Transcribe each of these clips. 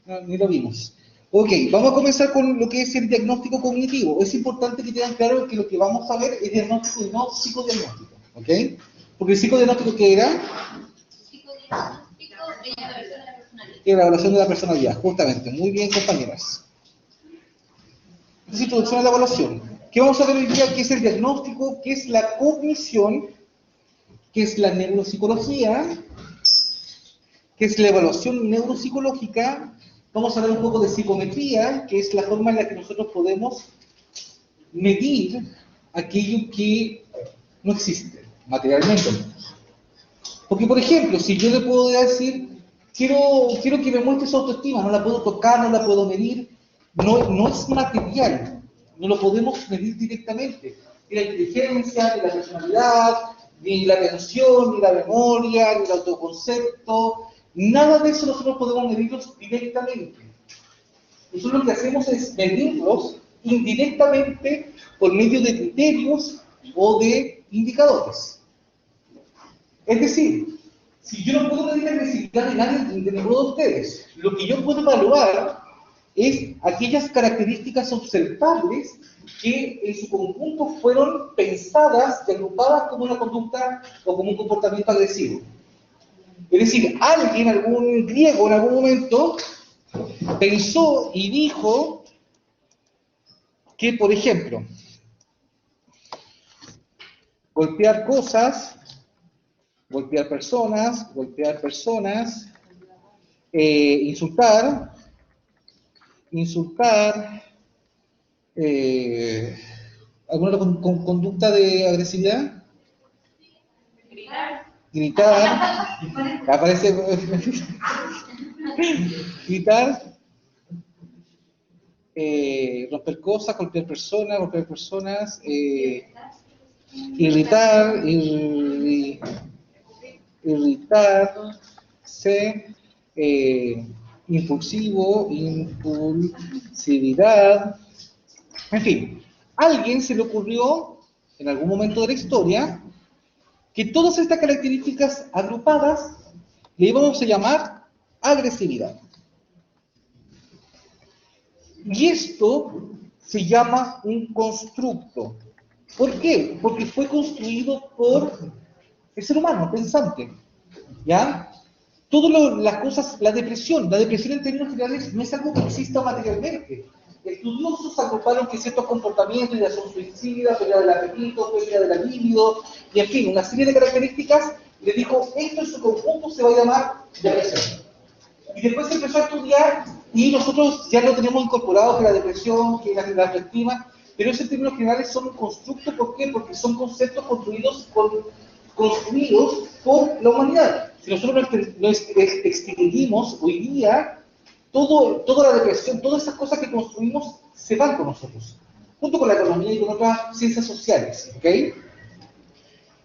No, ni lo vimos. Ok, vamos a comenzar con lo que es el diagnóstico cognitivo. Es importante que tengan claro que lo que vamos a ver es diagnóstico y no psicodiagnóstico. ¿Ok? Porque el psicodiagnóstico, ¿qué era? Psicodiagnóstico es la evaluación de la personalidad. La evaluación de la personalidad, justamente. Muy bien, compañeras. Esta es introducción a la evaluación. ¿Qué vamos a ver hoy día? ¿Qué es el diagnóstico? ¿Qué es la cognición? ¿Qué es la neuropsicología? ¿Qué es la evaluación neuropsicológica? Vamos a ver un poco de psicometría, que es la forma en la que nosotros podemos medir aquello que no existe, materialmente. Porque, por ejemplo, si yo le puedo decir, quiero que me muestre su autoestima, no la puedo tocar, no la puedo medir, no es material, no lo podemos medir directamente. Ni la inteligencia, ni la personalidad, ni la atención, ni la memoria, ni el autoconcepto, nada de eso nosotros podemos medirlos directamente. Nosotros lo que hacemos es medirlos indirectamente por medio de criterios o de indicadores. Es decir, si yo no puedo medir la agresividad de nadie, de ninguno de ustedes, lo que yo puedo evaluar es aquellas características observables que en su conjunto fueron pensadas y agrupadas como una conducta o como un comportamiento agresivo. Es decir, alguien, algún griego en algún momento, pensó y dijo que, por ejemplo, golpear cosas, golpear personas, insultar, ¿alguna conducta de agresividad? Gritar, aparece, gritar, romper cosas, golpear personas, irritarse, impulsividad, en fin, a alguien se le ocurrió en algún momento de la historia que todas estas características agrupadas le íbamos a llamar agresividad. Y esto se llama un constructo. ¿Por qué? Porque fue construido por el ser humano, pensante. ¿Ya? Todas las cosas, la depresión en términos generales no es algo que exista materialmente. Estudiosos agruparon que ciertos comportamientos, ya son suicidas, pérdida del apetito, pérdida de la libido, y en fin, una serie de características, le dijo, esto en su conjunto se va a llamar depresión. Y después se empezó a estudiar y nosotros ya lo tenemos incorporado, que la depresión, que la autoestima, pero esos en términos generales son un constructo. ¿Por qué? Porque son conceptos construidos por la humanidad. Si nosotros lo extinguimos hoy día, toda la depresión, todas esas cosas que construimos se van con nosotros, junto con la economía y con otras ciencias sociales. ¿Okay?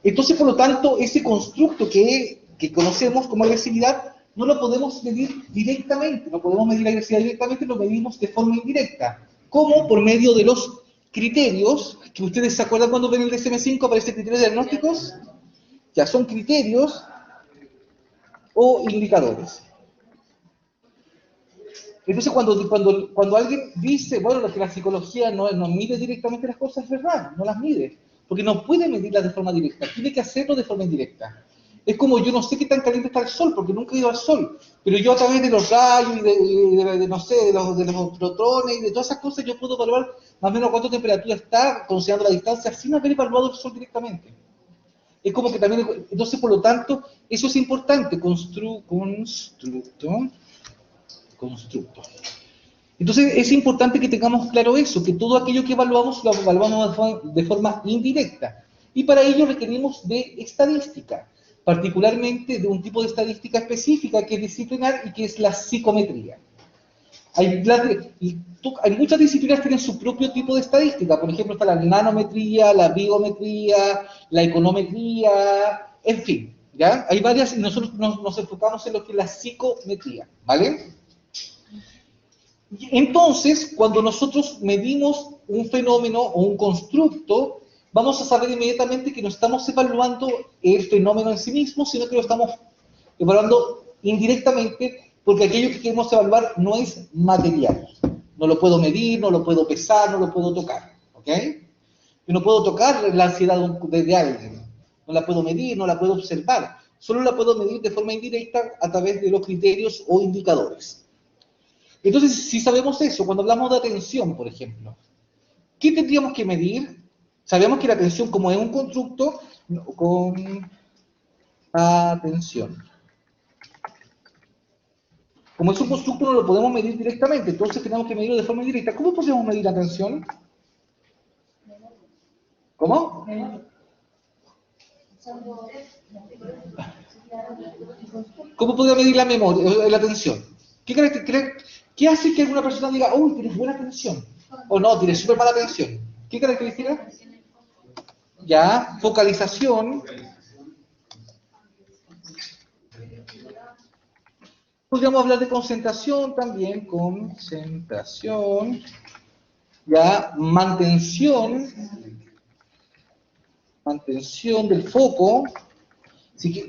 Entonces, por lo tanto, ese constructo que conocemos como agresividad no lo podemos medir directamente, no podemos medir la agresividad directamente, lo medimos de forma indirecta. ¿Cómo? Por medio de los criterios, que ustedes se acuerdan cuando ven el DSM-5 aparece criterios diagnósticos, ya son criterios o indicadores. Entonces, cuando alguien dice, bueno, que la psicología no mide directamente las cosas, es verdad, no las mide, porque no puede medirlas de forma directa, tiene que hacerlo de forma indirecta. Es como yo no sé qué tan caliente está el sol, porque nunca he ido al sol, pero yo a través de los rayos y de los protones y de todas esas cosas, yo puedo evaluar más o menos cuánta temperatura está, considerando la distancia, sin haber evaluado el sol directamente. Es como que también, entonces, por lo tanto, eso es importante, constructo. Entonces es importante que tengamos claro eso, que todo aquello que evaluamos lo evaluamos de forma indirecta. Y para ello requerimos de estadística, particularmente de un tipo de estadística específica que es disciplinar y que es la psicometría. Hay muchas disciplinas que tienen su propio tipo de estadística, por ejemplo está la nanometría, la biometría, la econometría, en fin, ¿ya? Hay varias y nosotros nos enfocamos en lo que es la psicometría, ¿vale? Entonces, cuando nosotros medimos un fenómeno o un constructo, vamos a saber inmediatamente que no estamos evaluando el fenómeno en sí mismo, sino que lo estamos evaluando indirectamente porque aquello que queremos evaluar no es material. No lo puedo medir, no lo puedo pesar, no lo puedo tocar, ¿ok? Yo no puedo tocar la ansiedad de alguien, no la puedo medir, no la puedo observar, solo la puedo medir de forma indirecta a través de los criterios o indicadores. Entonces, si sabemos eso, cuando hablamos de atención, por ejemplo, ¿qué tendríamos que medir? Sabemos que la atención, como es un constructo, con atención. Como es un constructo, no lo podemos medir directamente, entonces tenemos que medirlo de forma indirecta. ¿Cómo podemos medir la atención? ¿Cómo? ¿Cómo podría medir la memoria, la atención? ¿Qué hace que alguna persona diga, uy, tienes buena atención? O no, tienes súper mala atención. ¿Qué característica? Ya, focalización. Podríamos hablar de concentración también, concentración. Ya, mantención del foco.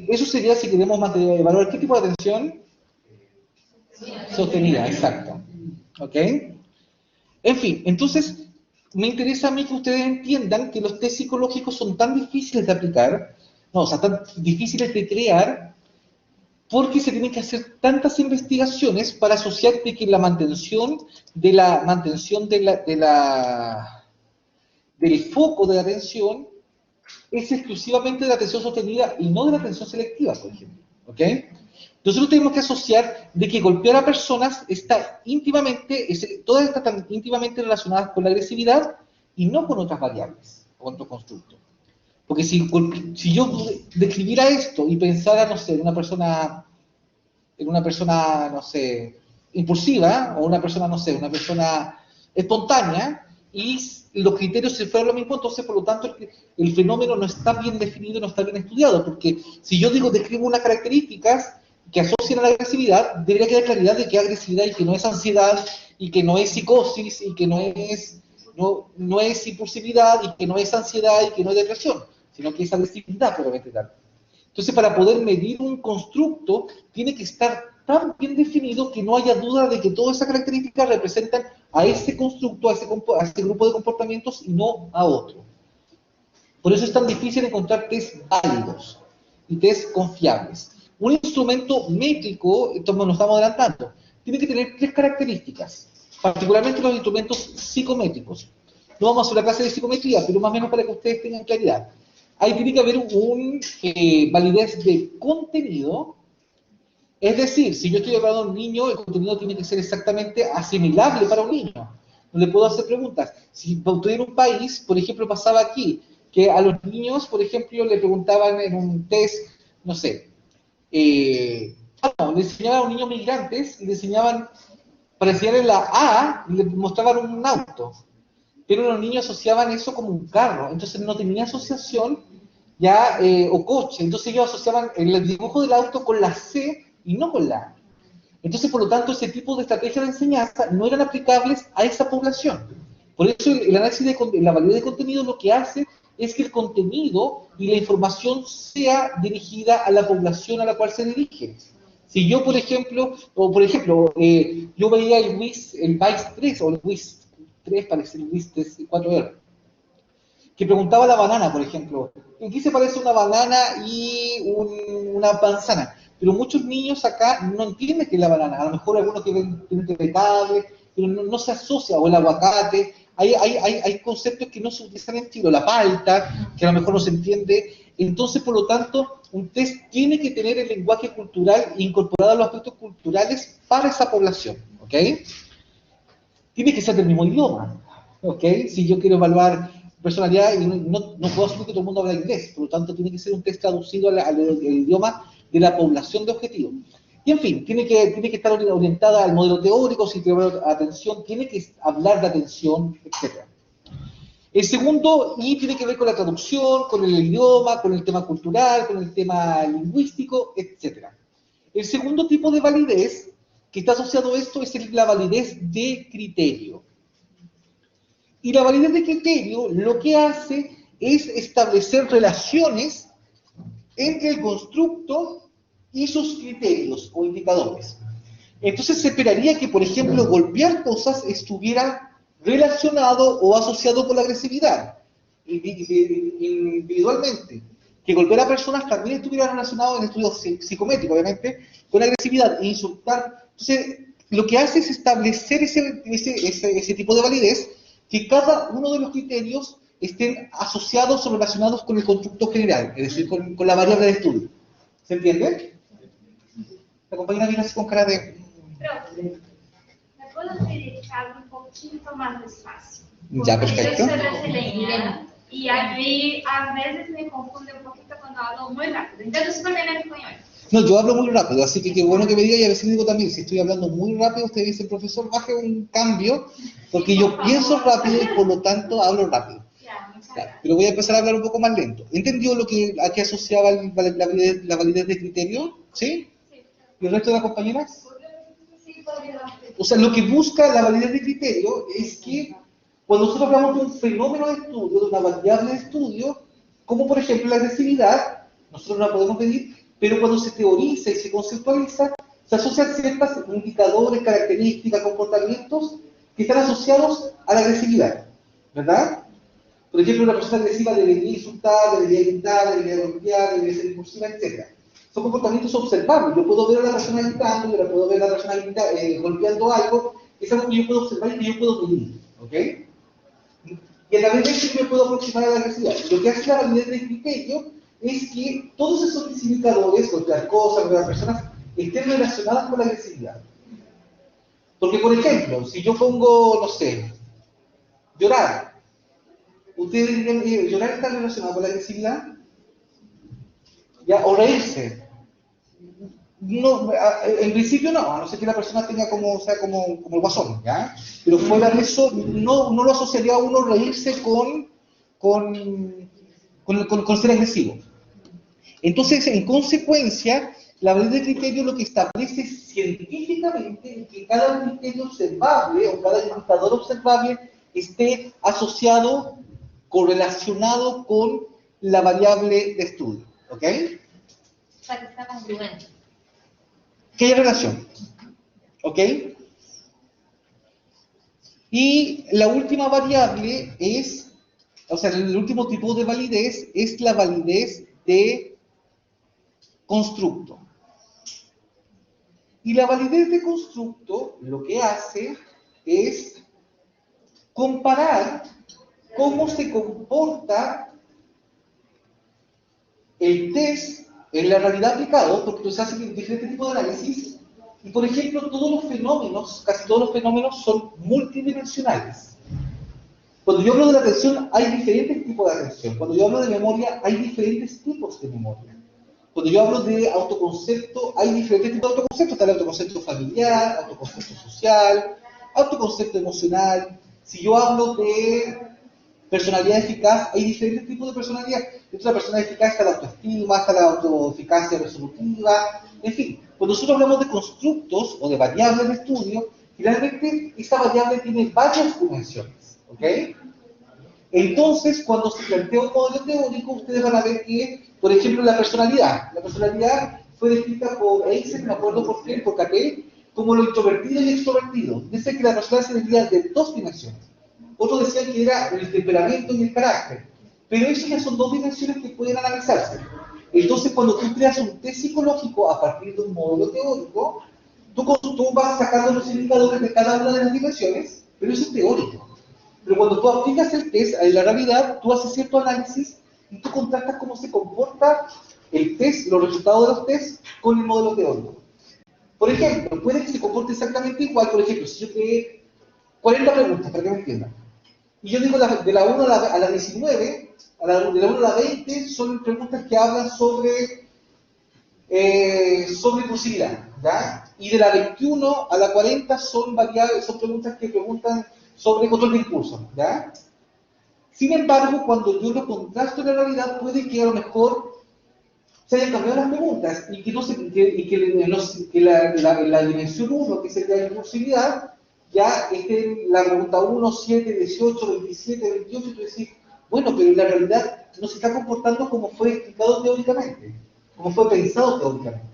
Eso sería si queremos evaluar qué tipo de atención. Sostenida, exacto. ¿Ok? En fin, entonces, me interesa a mí que ustedes entiendan que los test psicológicos son tan difíciles de aplicar, no, o sea, tan difíciles de crear, porque se tienen que hacer tantas investigaciones para asociar que la mantención del foco de la atención es exclusivamente de la atención sostenida y no de la atención selectiva, por ejemplo. ¿Ok? Nosotros tenemos que asociar de que golpear a personas está íntimamente, todas están íntimamente relacionadas con la agresividad y no con otras variables, con otros constructos. Porque si yo describiera esto y pensara, no sé, en una persona, no sé, impulsiva, o una persona, no sé, una persona espontánea, y los criterios se fueran lo mismo, entonces, por lo tanto, el fenómeno no está bien definido, no está bien estudiado, porque si yo describo unas características que asocian a la agresividad, debería quedar claridad de que es agresividad y que no es ansiedad, y que no es psicosis, y que no es impulsividad, y que no es ansiedad, y que no es depresión, sino que es agresividad, probablemente tal. Entonces, para poder medir un constructo, tiene que estar tan bien definido que no haya duda de que todas esas características representan a ese constructo, a ese grupo de comportamientos y no a otro. Por eso es tan difícil encontrar test válidos y test confiables. Un instrumento métrico, esto nos estamos adelantando, tiene que tener 3 características, particularmente los instrumentos psicométricos. No vamos a hacer una clase de psicometría, pero más o menos para que ustedes tengan claridad. Ahí tiene que haber validez de contenido, es decir, si yo estoy hablando de un niño, el contenido tiene que ser exactamente asimilable para un niño. No le puedo hacer preguntas. Si estoy en un país, por ejemplo, pasaba aquí, que a los niños, por ejemplo, le preguntaban en un test, no sé, le enseñaban a un niño migrantes y le enseñaban, para enseñarle la A, y le mostraban un auto. Pero los niños asociaban eso como un carro, entonces no tenía asociación ya, o coche, entonces ellos asociaban el dibujo del auto con la C y no con la A. Entonces, por lo tanto, ese tipo de estrategias de enseñanza no eran aplicables a esa población. Por eso el análisis de la validez de contenido lo que hace es que el contenido y la información sea dirigida a la población a la cual se dirige. Si yo, por ejemplo, yo veía el WIS 3 o el WIS 3, parece el WIS 4R, que preguntaba la banana, por ejemplo, ¿en qué se parece una banana y una manzana? Pero muchos niños acá no entienden qué es la banana, a lo mejor algunos que tienen vegetable, pero no se asocia, o el aguacate, hay conceptos que no se utilizan en Chile, la palta, que a lo mejor no se entiende. Entonces, por lo tanto, un test tiene que tener el lenguaje cultural incorporado a los aspectos culturales para esa población, ¿ok? Tiene que ser del mismo idioma, ¿ok? Si yo quiero evaluar personalidad, no puedo asumir que todo el mundo habla inglés, por lo tanto, tiene que ser un test traducido al idioma de la población de objetivo. Y en fin, tiene que estar orientada al modelo teórico, si tiene atención, tiene que hablar de atención, etc. El segundo I tiene que ver con la traducción, con el idioma, con el tema cultural, con el tema lingüístico, etc. El segundo tipo de validez que está asociado a esto es la validez de criterio. Y la validez de criterio lo que hace es establecer relaciones entre el constructo y sus criterios o indicadores. Entonces se esperaría que, por ejemplo, golpear cosas estuviera relacionado o asociado con la agresividad, individualmente. Que golpear a personas también estuviera relacionado en estudios psicométricos, obviamente, con agresividad e insultar. Entonces, lo que hace es establecer ese tipo de validez, que cada uno de los criterios estén asociados o relacionados con el constructo general, es decir, con la variable de estudio. ¿Se entiende? La compañera viene así con cara de... Profe, ¿me puedo pedir que hable un poquito más despacio? Ya, perfecto. Yo soy brasileña y aquí a veces me confunde un poquito cuando hablo muy rápido. Entiendo súper bien el español. No, yo hablo muy rápido, así que qué bueno que me diga, y a veces digo también, si estoy hablando muy rápido, usted dice, profesor, baje un cambio, porque yo pienso rápido y por lo tanto hablo rápido. Ya, muchas Ya, gracias. pero voy a empezar a hablar un poco más lento. ¿Entendió a qué asociaba la validez de criterio? ¿Sí? ¿Y el resto de las compañeras? Sí, podría. O sea, lo que busca la validez de criterio es que cuando nosotros hablamos de un fenómeno de estudio, de una variable de estudio, como por ejemplo la agresividad, nosotros no la podemos medir, pero cuando se teoriza y se conceptualiza, se asocian ciertos indicadores, características, comportamientos que están asociados a la agresividad, ¿verdad? Por ejemplo, una persona agresiva debería insultar, debería gritar, debería golpear, debería ser impulsiva, etc. Son comportamientos observables. Yo puedo ver a la persona gritando, yo puedo ver a la persona golpeando algo, es algo que yo puedo observar y que yo puedo medir, ¿ok? Y a través de eso yo me puedo aproximar a la agresividad. Lo que hace la validez del criterio es que todos esos indicadores, golpear cosas, golpear personas, estén relacionadas con la agresividad. Porque, por ejemplo, si yo pongo, no sé, llorar, ¿ustedes dirían que llorar está relacionado con la agresividad? ¿Ya? O reírse. No, en principio no, a no ser que la persona tenga como, o sea, como el guasón, ¿ya? Pero fuera de eso, no lo asociaría a uno reírse con ser agresivo. Entonces, en consecuencia, la validez de criterio lo que establece científicamente es que cada criterio observable o cada indicador observable esté asociado, correlacionado con la variable de estudio, ¿ok? O sea, que está congruente. Que haya relación, ¿ok? Y la última variable es, o sea, el último tipo de validez es la validez de constructo. Y la validez de constructo lo que hace es comparar cómo se comporta el test en la realidad aplicado, porque se hacen diferentes tipos de análisis, y por ejemplo, todos los fenómenos, casi todos los fenómenos son multidimensionales. Cuando yo hablo de la atención, hay diferentes tipos de atención. Cuando yo hablo de memoria, hay diferentes tipos de memoria. Cuando yo hablo de autoconcepto, hay diferentes tipos de autoconcepto. Está el autoconcepto familiar, autoconcepto social, autoconcepto emocional. Si yo hablo de personalidad eficaz, hay diferentes tipos de personalidad. Dentro de la personalidad eficaz está la autoestima, está la autoeficacia resolutiva, en fin. Cuando nosotros hablamos de constructos o de variables de estudio, finalmente esta variable tiene varias dimensiones, ¿ok? Entonces, cuando se plantea un modelo teórico, ustedes van a ver que, por ejemplo, la personalidad fue descrita por Eysenck, me acuerdo por qué, por Cattell, como lo introvertido y extrovertido. Dice que la personalidad se dividía de dos dimensiones. Otros decían que era el temperamento y el carácter. Pero eso ya son dos dimensiones que pueden analizarse. Entonces, cuando tú creas un test psicológico a partir de un modelo teórico, tú vas sacando los indicadores de cada una de las dimensiones, pero eso es teórico. Pero cuando tú aplicas el test en la realidad, tú haces cierto análisis y tú contrastas cómo se comporta el test, los resultados de los tests, con el modelo teórico. Por ejemplo, puede que se comporte exactamente igual. Por ejemplo, si yo creé 40 preguntas, para que me entiendan, y yo digo de la 1 a la 19, de la 1 a la 20 son preguntas que hablan sobre impulsividad, ¿ya? Y de la 21 a la 40 son preguntas que preguntan sobre control de impulso, ¿ya? Sin embargo, cuando yo lo contrasto en la realidad, puede que a lo mejor se hayan cambiado las preguntas y que la dimensión 1, que sería la impulsividad, ya esté en la pregunta 1, 7, 18, 27, 28, y tú decís, bueno, pero en la realidad no se está comportando como fue explicado teóricamente, como fue pensado teóricamente.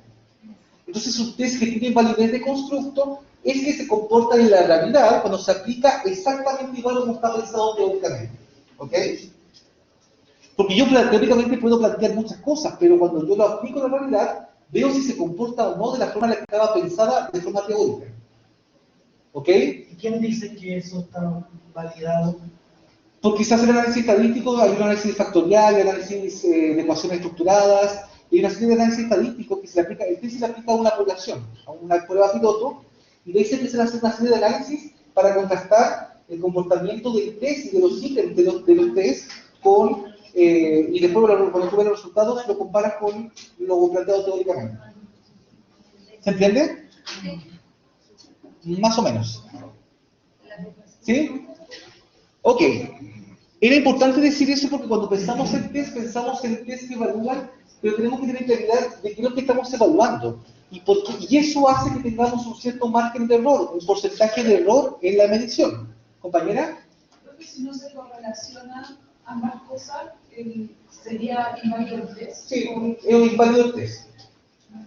Entonces, un test que tiene validez de constructo es que se comporta en la realidad cuando se aplica exactamente igual como está pensado teóricamente. ¿Ok? Porque yo teóricamente puedo plantear muchas cosas, pero cuando yo lo aplico en la realidad, veo si se comporta o no de la forma en la que estaba pensada de forma teórica. ¿Ok? ¿Y quién dice que eso está validado? Porque se hace el análisis estadístico, hay un análisis factorial, hay análisis de ecuaciones estructuradas, y una serie de análisis estadísticos que se le aplica, el test se le aplica a una población, a una prueba piloto, y de ahí se empiezan a hacer una serie de análisis para contrastar el comportamiento del test y de los ítems de los test con, y después cuando tú ves los resultados lo comparas con lo planteado teóricamente. ¿Se entiende? Más o menos. ¿Sí? Ok. Era importante decir eso porque cuando pensamos en test que evalúan, pero tenemos que tener claridad de qué es lo que estamos evaluando. Y eso hace que tengamos un cierto margen de error, un porcentaje de error en la medición. ¿Compañera? Creo que si no se correlaciona ambas cosas, sería inválido el test. Sí, es un inválido el test.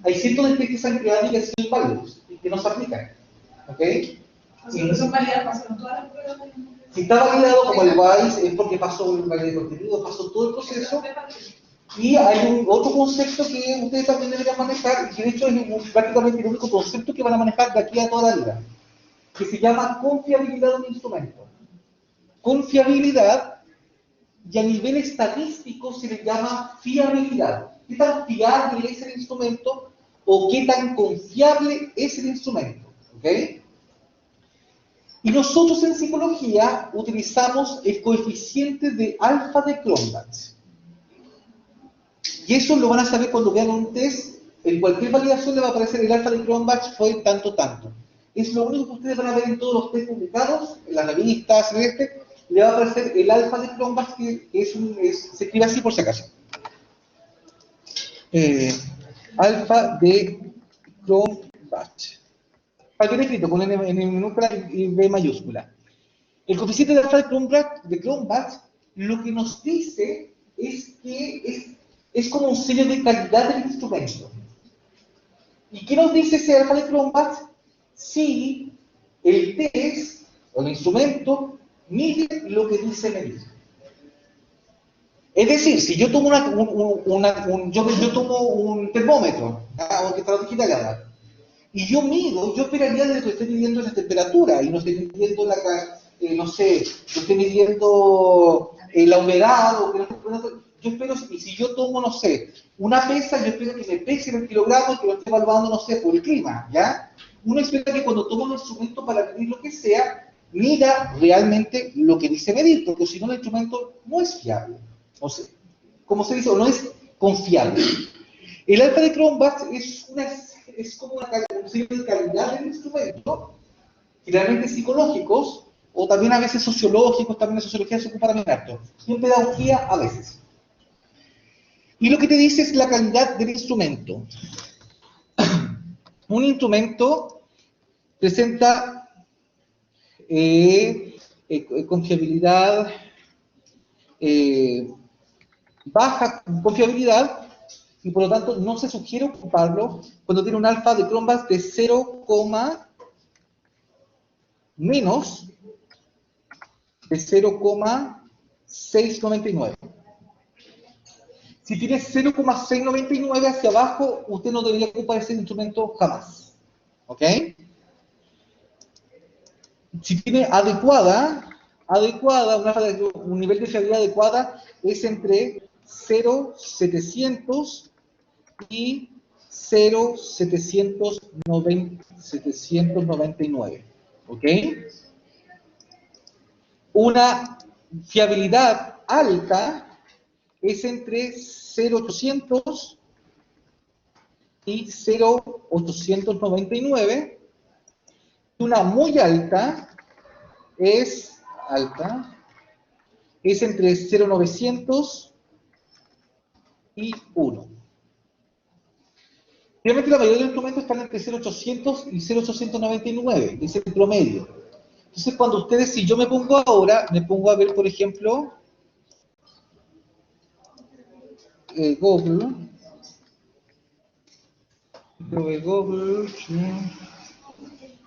Hay cientos de test que se han creado y que han sido inválidos y que no se aplican. ¿Ok? O sea, que son válidas, pasaron todas las pruebas del mundo. Si está validado como el WISE es porque pasó un validez de contenido, pasó todo el proceso. Y hay otro concepto que ustedes también deberían manejar, y que de hecho es prácticamente el único concepto que van a manejar de aquí a toda la vida, que se llama confiabilidad de un instrumento. Confiabilidad, y a nivel estadístico se le llama fiabilidad. ¿Qué tan fiable es el instrumento o qué tan confiable es el instrumento? ¿Okay? Y nosotros en psicología utilizamos el coeficiente de alfa de Cronbach. Y eso lo van a saber cuando vean un test. En cualquier validación le va a aparecer el alfa de Cronbach fue tanto. Es lo único que ustedes van a ver en todos los test publicados, en las revistas, le va a aparecer el alfa de Cronbach, que se escribe así por si acaso. Alfa de Cronbach. Para que esté escrito con N minúscula y B mayúscula. El coeficiente de alfa de Cronbach lo que nos dice es que es como un sello de calidad del instrumento. ¿Y qué nos dice ese alfa de Cronbach? Si el test o el instrumento mide lo que dice medir. Es decir, si yo tomo yo tomo un termómetro, o que está digital, y yo mido, yo esperaría de que esté midiendo la temperatura y no esté midiendo no esté midiendo la humedad, o que yo espero, y si yo tomo, no sé, una pesa, yo espero que me pese en el kilogramo y que lo esté evaluando, no sé, por el clima, ¿ya? Uno espera que cuando toma un instrumento para medir lo que sea, mida realmente lo que dice medir, porque si no el instrumento no es fiable. O sea, como se dice, o no es confiable. El alfa de Cronbach es como un sello de calidad del instrumento, generalmente psicológicos, o también a veces sociológicos, también en sociología se ocupa también harto, y en pedagogía a veces. Y lo que te dice es la calidad del instrumento. Un instrumento presenta confiabilidad, baja confiabilidad, y por lo tanto no se sugiere ocuparlo cuando tiene un alfa de Cronbach de 0, menos de 0,699. Si tiene 0,699 hacia abajo, usted no debería ocupar ese instrumento jamás. ¿Ok? Si tiene un nivel de fiabilidad adecuada es entre 0,700 y 0,799. ¿Ok? Una fiabilidad alta es entre 0,800 y 0,899. Una muy alta es entre 0,900 y 1. Realmente la mayoría de los instrumentos están entre 0,800 y 0,899, es el promedio. Entonces, cuando ustedes, si yo me pongo ahora, me pongo a ver, por ejemplo, Google,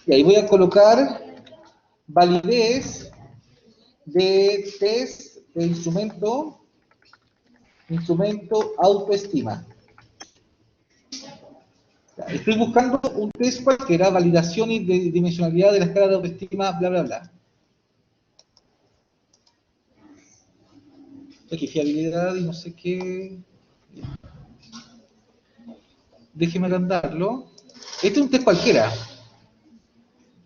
Y ahí voy a colocar validez de test de instrumento autoestima. Estoy buscando un test cualquiera, validación y de dimensionalidad de la escala de autoestima, bla, bla, bla. Aquí fiabilidad y no sé qué. Déjeme agrandarlo. Este es un test cualquiera.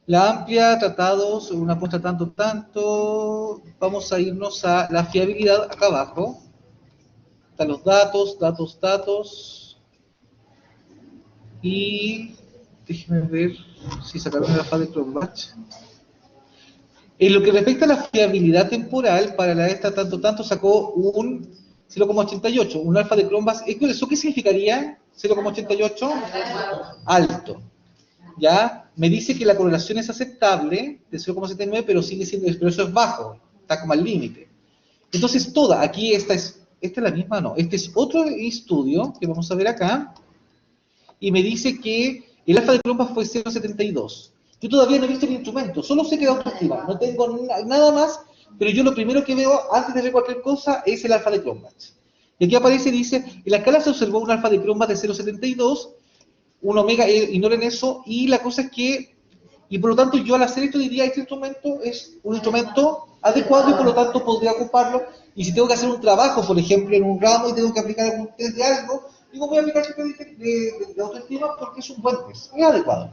La amplia, tratados, una apuesta tanto. Vamos a irnos a la fiabilidad acá abajo. Están los datos. Y déjeme ver si sacaron el alfa de Cronbach. En lo que respecta a la fiabilidad temporal, para la esta tanto sacó un 0,88, un alfa de Cronbach. ¿Eso qué significaría? 0,88 alto. ¿Ya? Me dice que la correlación es aceptable de 0,79, pero sigue siendo, pero eso es bajo, está como al límite. Entonces aquí esta es la misma, no, este es otro estudio que vamos a ver acá, y me dice que el alfa de Cronbach fue 0,72. Yo todavía no he visto el instrumento, solo sé que da autoestima, no tengo nada más, pero yo lo primero que veo antes de ver cualquier cosa es el alfa de Cronbach. Y aquí aparece, dice, en la escala se observó un alfa de Cronbach de 0,72, un omega, ignoren eso, y la cosa es que, y por lo tanto yo al hacer esto diría, este instrumento es un instrumento adecuado y por lo tanto podría ocuparlo, y si tengo que hacer un trabajo, por ejemplo, en un ramo y tengo que aplicar algún test de algo, digo, voy a aplicar este test de autoestima porque es un buen test, es adecuado.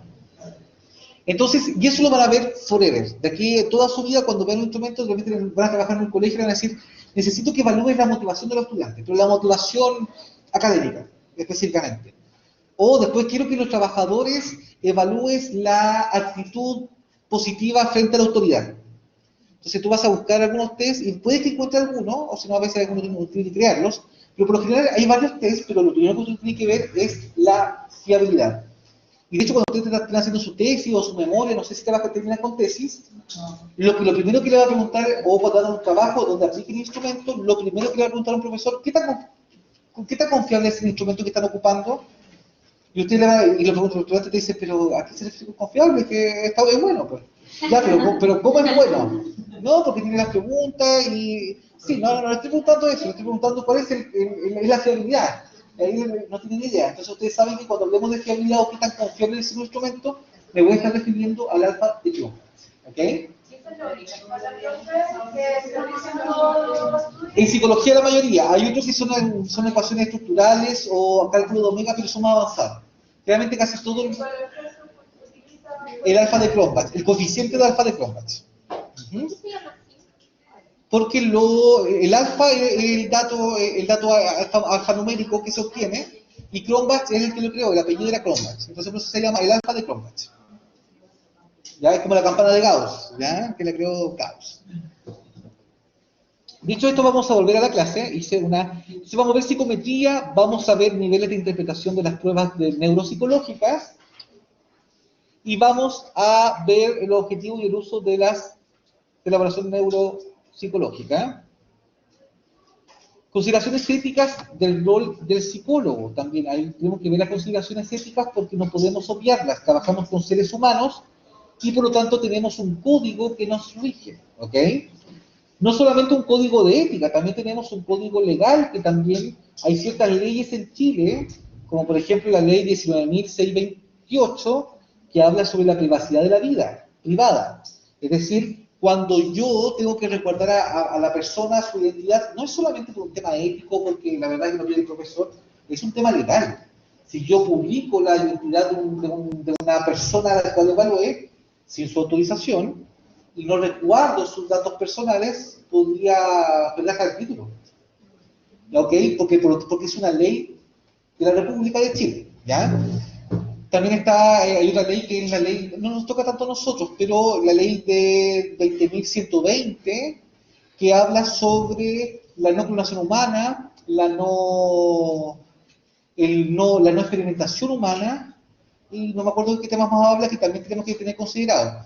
Entonces, y eso lo van a ver forever, de aquí toda su vida, cuando vean un instrumento, de repente van a trabajar en un colegio y van a decir, necesito que evalúes la motivación de los estudiantes, pero la motivación académica, específicamente. O después quiero que los trabajadores evalúes la actitud positiva frente a la autoridad. Entonces tú vas a buscar algunos test y puedes que encuentres algunos, o si no a veces algunos tienes que crearlos, pero por lo general hay varios test, pero lo primero que tú tienes que ver es la fiabilidad. Y de hecho cuando ustedes están haciendo su tesis o su memoria, no sé si te vas a terminar con tesis, lo primero que le va a preguntar, o cuando hagan un trabajo donde apliquen instrumentos, lo primero que le va a preguntar a un profesor, ¿qué tan confiable es el instrumento que están ocupando? Y usted y los estudiantes te dicen, pero ¿a qué se refiere con confiable? Que está bien bueno, pues. Ya, pero ¿cómo es bueno? No, porque tiene las preguntas y... Sí, no le estoy preguntando eso, le estoy preguntando cuál es la fiabilidad. Ahí no tienen ni idea. Entonces ustedes saben que cuando hablemos de fiabilidad o qué tan confiable es un instrumento, me voy a estar refiriendo al alfa de Cronbach. ¿Ok? En psicología la mayoría, hay otros que son ecuaciones estructurales o cálculo de omega, pero son más avanzados. Realmente casi todo el alfa de Cronbach, el coeficiente de alfa de Cronbach. Porque el alfa es el dato alfanumérico que se obtiene, y Cronbach es el que lo creó, el apellido era Cronbach. Entonces por eso se llama el alfa de Cronbach. Ya es como la campana de Gauss, ¿ya? Que la creó Gauss. Dicho esto, vamos a volver a la clase. Vamos a ver psicometría, vamos a ver niveles de interpretación de las pruebas neuropsicológicas y vamos a ver el objetivo y el uso de la evaluación neuropsicológica. Consideraciones éticas del rol del psicólogo. También tenemos que ver las consideraciones éticas porque no podemos obviarlas. Trabajamos con seres humanos y por lo tanto tenemos un código que nos rige, ¿ok? No solamente un código de ética, también tenemos un código legal que también hay ciertas leyes en Chile, como por ejemplo la ley 19.628, que habla sobre la privacidad de la vida privada. Es decir, cuando yo tengo que resguardar a la persona su identidad, no es solamente por un tema ético, porque la verdad es que lo pide el profesor, es un tema legal. Si yo publico la identidad de una persona a la cual evalué, sin su autorización, y no resguardo sus datos personales, podría perder el título. ¿Ok? Porque es una ley de la República de Chile. ¿Ya? También hay otra ley que es la ley, no nos toca tanto a nosotros, pero la ley de 20.120, que habla sobre la no clonación humana, la no experimentación humana, y no me acuerdo de qué temas más habla, que también tenemos que tener considerado.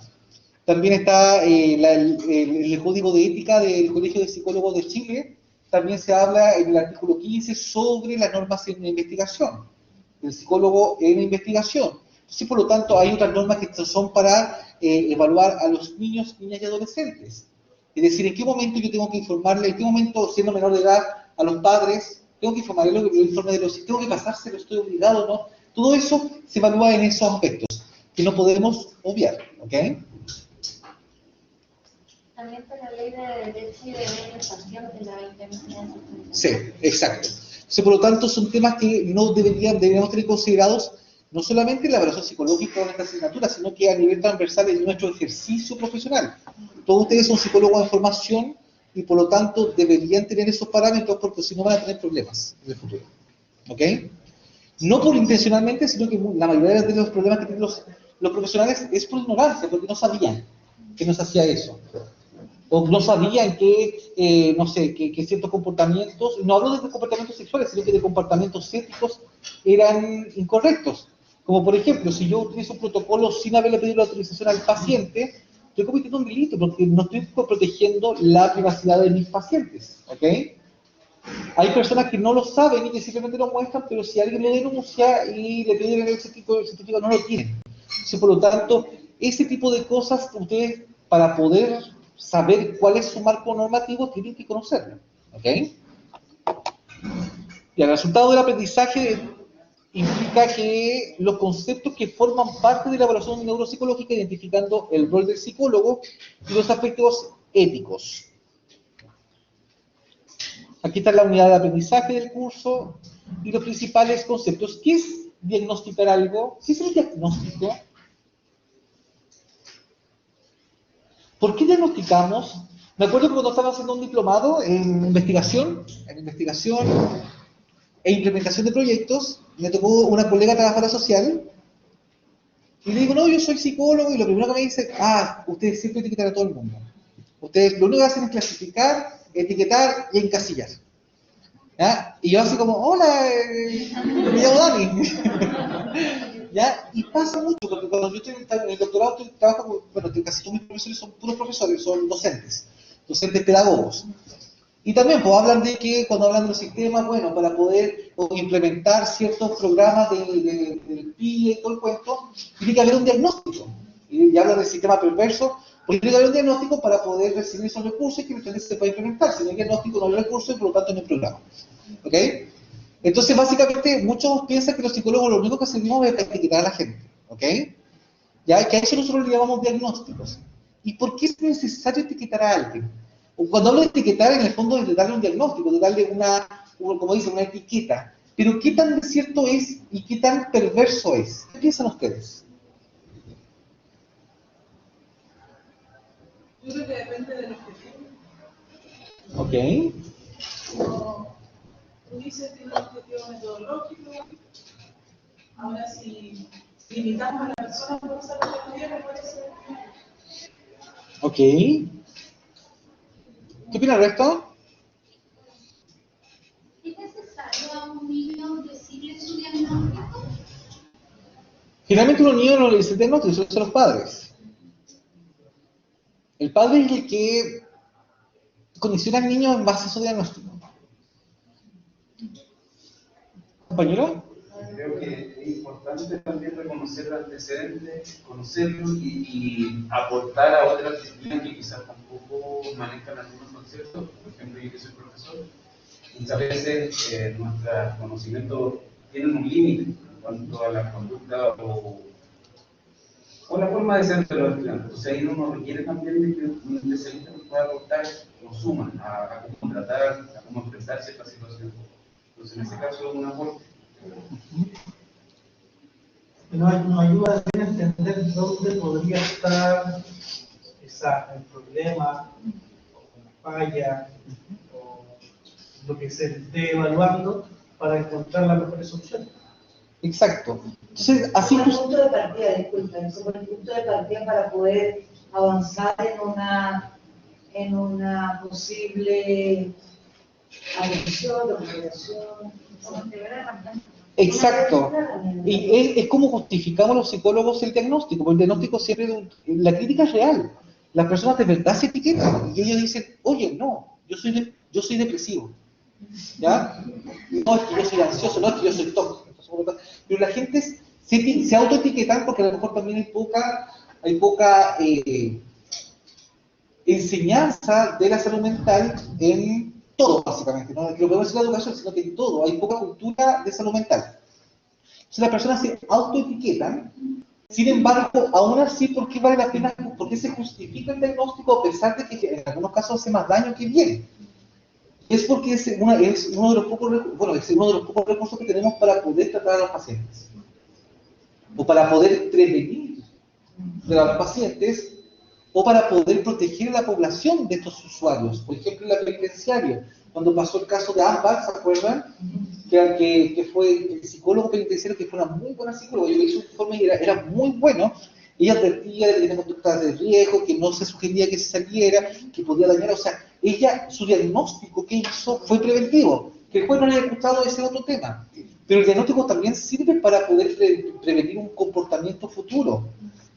También está el Código de Ética del Colegio de Psicólogos de Chile. También se habla en el artículo 15 sobre las normas en investigación. del psicólogo en investigación. Sí, por lo tanto, hay otras normas que son para evaluar a los niños, niñas y adolescentes. Es decir, en qué momento yo tengo que informarle, en qué momento, siendo menor de edad, a los padres, tengo que informarle lo informe de los, tengo que pasárselo, estoy obligado, ¿no? Todo eso se evalúa en esos aspectos, que no podemos obviar, ¿ok? También está la ley de derecho y deber del paciente, la 20.560. Sí, exacto. Entonces, por lo tanto, son temas que no deberíamos tener considerados no solamente en la evaluación psicológica de esta asignatura, sino que a nivel transversal en nuestro ejercicio profesional. Todos ustedes son psicólogos de formación y por lo tanto deberían tener esos parámetros porque si no van a tener problemas en el futuro. ¿Ok? No por intencionalmente, sino que la mayoría de los problemas que tienen los profesionales es por ignorancia, porque no sabían que no se hacía eso. O no sabían que, no sé, que ciertos comportamientos, no hablo de comportamientos sexuales, sino que de comportamientos éticos eran incorrectos. Como por ejemplo, si yo utilizo un protocolo sin haberle pedido la autorización al paciente, estoy cometiendo un delito porque no estoy protegiendo la privacidad de mis pacientes, ¿ok? Hay personas que no lo saben y que simplemente lo muestran, pero si alguien lo denuncia y le piden el certificado, no lo tienen. Entonces, por lo tanto, ese tipo de cosas, ustedes, para poder saber cuál es su marco normativo, tienen que conocerlo, ¿ok? Y el resultado del aprendizaje implica que los conceptos que forman parte de la evaluación neuropsicológica, identificando el rol del psicólogo y los aspectos éticos. Aquí está la unidad de aprendizaje del curso y los principales conceptos. ¿Qué es diagnosticar algo? ¿Qué es el diagnóstico? ¿Por qué diagnosticamos? Me acuerdo que cuando estaba haciendo un diplomado en investigación e implementación de proyectos, me tocó una colega trabajadora social y le digo, no, yo soy psicólogo, y lo primero que me dice, ustedes siempre etiquetan a todo el mundo. Ustedes lo único que hacen es clasificar, etiquetar y encasillar. ¿Ya? Y yo así como, hola, me llamo Dani. ¿Ya? Y pasa mucho, porque cuando yo estoy en el doctorado, trabajo con, bueno, casi todos mis profesores son puros profesores, son docentes pedagogos. Y también pues, hablan de que cuando hablan de los sistemas, bueno, para poder implementar ciertos programas del PIE y todo el cuento, tiene que haber un diagnóstico. Y hablan del sistema perverso, porque tiene que haber un diagnóstico para poder recibir esos recursos y que eventualmente se pueda implementar. Si no hay diagnóstico, no hay recursos y por lo tanto no hay programa. ¿Ok? Entonces, básicamente, muchos piensan que los psicólogos lo único que servimos es etiquetar a la gente. ¿Ok? Ya que a eso nosotros le llamamos diagnósticos. ¿Y por qué es necesario etiquetar a alguien? Cuando hablo de etiquetar, en el fondo es de darle un diagnóstico, de darle como dicen, una etiqueta. Pero ¿qué tan cierto es y qué tan perverso es? ¿Qué piensan ustedes? Yo creo que depende del objetivo. Ok. Como tú dices, tiene un objetivo metodológico. Ahora, si limitamos a la persona por esa metodología, me parece. Ok. ¿Qué opina el resto? ¿Es necesario a un niño decirle su diagnóstico? Generalmente los niños no le dicen diagnóstico, son los padres. El padre es el que condiciona al niño en base a su diagnóstico. ¿Compañero? Creo que es importante también reconocer los antecedentes, conocerlos y aportar a otras disciplinas que quizás tampoco manejan algunos conceptos. Por ejemplo, yo que soy profesor, muchas veces nuestros conocimientos tienen un límite en cuanto a la conducta o la forma de ser de los estudiantes. Entonces ahí uno requiere también de que un especialista nos pueda aportar o suma a cómo tratar, a cómo expresar ciertas situaciones. Entonces en ese caso es un aporte. Nos ayuda a entender dónde podría estar el problema, o la falla, o lo que se esté evaluando para encontrar las mejores opciones. Exacto. Entonces, así como el punto de partida, disculpa, como el punto de partida para poder avanzar en una posible atención, recuperación, exacto. Y es como justificamos los psicólogos el diagnóstico, porque el diagnóstico siempre, la crítica es real. Las personas de verdad se etiquetan y ellos dicen, oye, no, yo soy depresivo. ¿Ya? No es que yo soy ansioso, no es que yo soy TOC. psicópata, pero la gente se autoetiquetan porque a lo mejor también hay poca enseñanza de la salud mental en todo, básicamente. No lo podemos decir la educación, sino que en todo. Hay poca cultura de salud mental. Entonces las personas se autoetiquetan. Sin embargo, aún así, ¿por qué vale la pena? ¿Por qué se justifica el diagnóstico a pesar de que en algunos casos hace más daño que bien? Es porque es uno de los pocos recursos que tenemos para poder tratar a los pacientes. O para poder prevenir de los pacientes, o para poder proteger a la población de estos usuarios. Por ejemplo, en la penitenciaria, cuando pasó el caso de Ámbar, ¿se acuerdan? Que fue el psicólogo penitenciario, que fue una muy buena psicóloga, yo le hice un informe y era muy bueno. Ella advertía de que tenía conductas de riesgo, que no se sugería que se saliera, que podía dañar, o sea, su diagnóstico que hizo fue preventivo. Que el juez no le haya gustado ese otro tema. Pero el diagnóstico también sirve para poder prevenir un comportamiento futuro.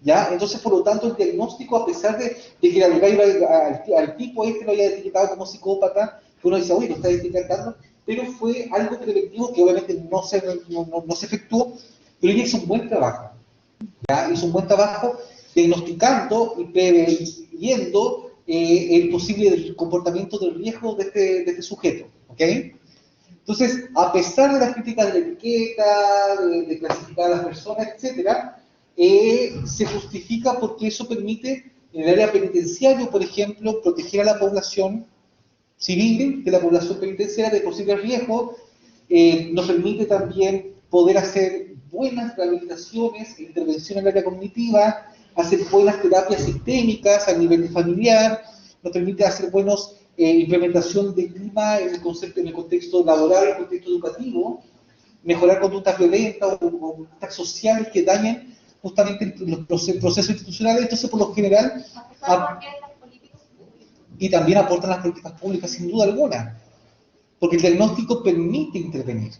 ¿Ya? Entonces, por lo tanto, el diagnóstico, a pesar de que al tipo lo haya etiquetado como psicópata, que uno dice, uy, lo está etiquetando, pero fue algo preventivo que obviamente no se efectuó, pero ella hizo un buen trabajo. ¿Ya? Hizo un buen trabajo diagnosticando y preveniendo el posible comportamiento de riesgo de este sujeto. ¿Ok? Entonces, a pesar de las críticas de la etiqueta, de clasificar a las personas, etcétera, se justifica porque eso permite, en el área penitenciaria, por ejemplo, proteger a la población civil, de la población penitenciaria de posibles riesgos, nos permite también poder hacer buenas rehabilitaciones, intervención en el área cognitiva, hacer buenas terapias sistémicas a nivel familiar, nos permite hacer buenos implementación de clima en el contexto laboral, en el contexto educativo, mejorar conductas violentas o conductas sociales que dañen justamente los procesos institucionales. Entonces, por lo general, y también aportan las políticas públicas, sin duda alguna, porque el diagnóstico permite intervenir.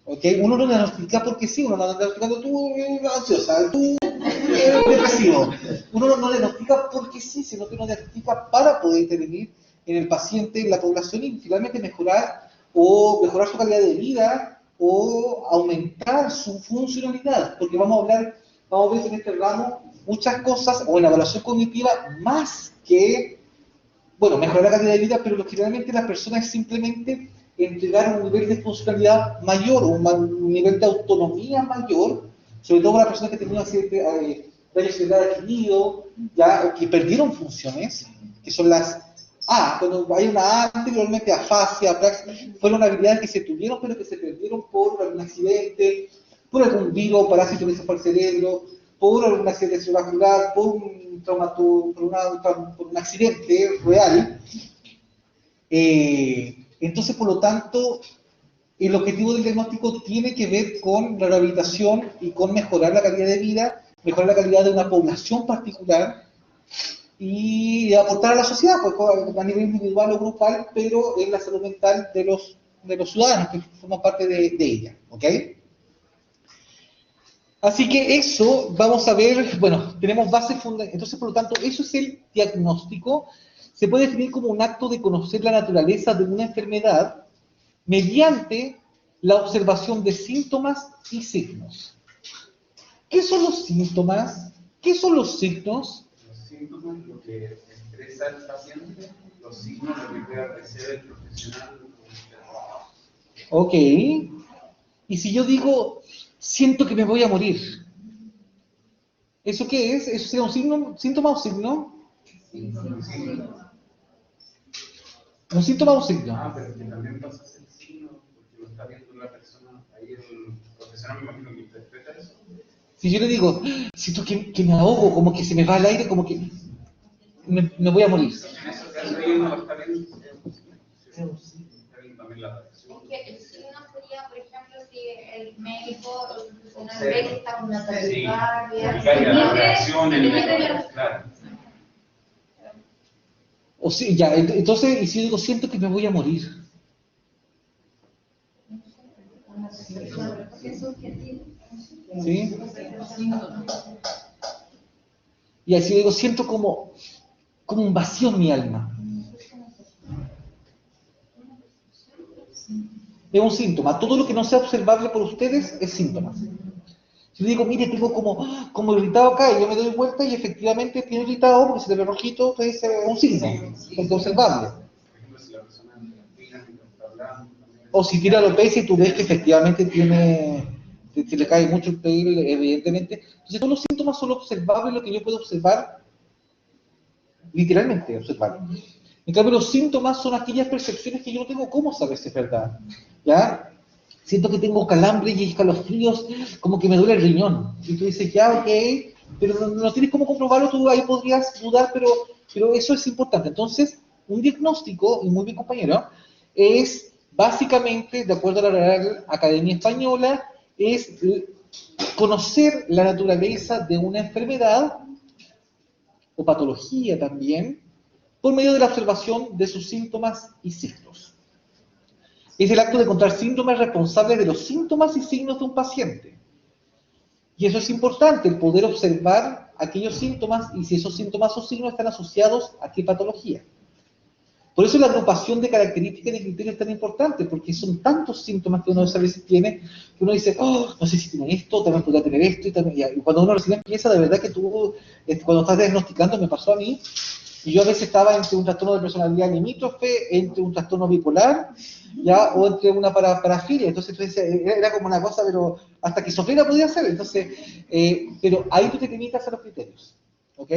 ¿Okay? Uno no diagnostica porque sí, uno no diagnostica tú ansiosa, tú depresivo. Uno no diagnostica porque sí, sino que uno diagnostica para poder intervenir en el paciente, en la población y finalmente mejorar su calidad de vida o aumentar su funcionalidad, porque vamos a ver en este ramo muchas cosas, o en la evaluación cognitiva, más que, bueno, mejorar la calidad de vida, pero generalmente las personas es simplemente entregar un nivel de funcionalidad mayor, o un nivel de autonomía mayor, sobre todo para las personas que tienen daño cerebral adquirido, ya, o que perdieron funciones, que son las A. Cuando hay una A, anteriormente afasia, apraxia, fueron habilidades que se tuvieron, pero que se perdieron por algún accidente, por algún virus, parásito que hizo para el cerebro, por algún accidente cerebrovascular, por un accidente real. Entonces, por lo tanto, el objetivo del diagnóstico tiene que ver con la rehabilitación y con mejorar la calidad de vida, mejorar la calidad de una población particular y aportar a la sociedad, pues, a nivel individual o grupal, pero en la salud mental de los ciudadanos que forman parte de ella. ¿Ok? Así que eso, vamos a ver, bueno, tenemos bases fundamentales. Entonces, por lo tanto, eso es el diagnóstico. Se puede definir como un acto de conocer la naturaleza de una enfermedad mediante la observación de síntomas y signos. ¿Qué son los síntomas? ¿Qué son los signos? Los síntomas, lo que expresa el paciente, los signos, lo que puede apreciar el profesional. Ok. Y si yo digo, siento que me voy a morir, ¿eso qué es? ¿Eso sería un síntoma o signo? ¿Un síntoma o un signo? Ah, pero que también pasa a ser signo, porque lo está viendo la persona, ahí el profesional me imagino que interpreta eso. Si yo le digo, siento que me ahogo, como que se me va el aire, como que me voy a morir. En eso caso ahí uno lo está viendo, está viendo también la reacción. Es que el signo sería, por ejemplo, si el médico o el profesional ve que está con una taquicardia, La reacción, claro. O sí, ya, entonces, y si yo digo, siento que me voy a morir. ¿Sí? Y así digo, siento como un vacío en mi alma. es un síntoma. Todo lo que no sea observable por ustedes es síntoma. Si yo digo, mire, tengo como irritado acá, y yo me doy vuelta y efectivamente tiene irritado porque se le ve rojito, entonces es un signo, porque es observable. Por ejemplo, si la persona transpira mientras está hablando, también. O si tira alopecia y tú ves que efectivamente se le cae mucho el pelo, evidentemente. Entonces todos los síntomas son observables, lo que yo puedo observar, literalmente observar. En cambio, los síntomas son aquellas percepciones que yo no tengo cómo saber si es verdad. ¿Ya? Siento que tengo calambre y escalofríos, como que me duele el riñón. Y tú dices, ya, ok, pero no tienes cómo comprobarlo, tú ahí podrías dudar, pero eso es importante. Entonces, un diagnóstico, y muy bien compañero, es básicamente, de acuerdo a la Real Academia Española, es conocer la naturaleza de una enfermedad, o patología también, por medio de la observación de sus síntomas y signos. Es el acto de encontrar síndromes responsables de los síntomas y signos de un paciente. Y eso es importante, el poder observar aquellos síntomas y si esos síntomas o signos están asociados a qué patología. Por eso la agrupación de características y criterios es tan importante, porque son tantos síntomas que uno a veces tiene, que uno dice, oh, no sé si tiene esto, también podría tener esto, y cuando uno recién empieza, de verdad que tú, cuando estás diagnosticando, me pasó a mí, y yo a veces estaba entre un trastorno de personalidad limítrofe, entre un trastorno bipolar, ya, o entre una parafilia, entonces era como una cosa, pero hasta esquizofrenia podía ser, entonces, pero ahí tú te limitas a los criterios, ¿ok?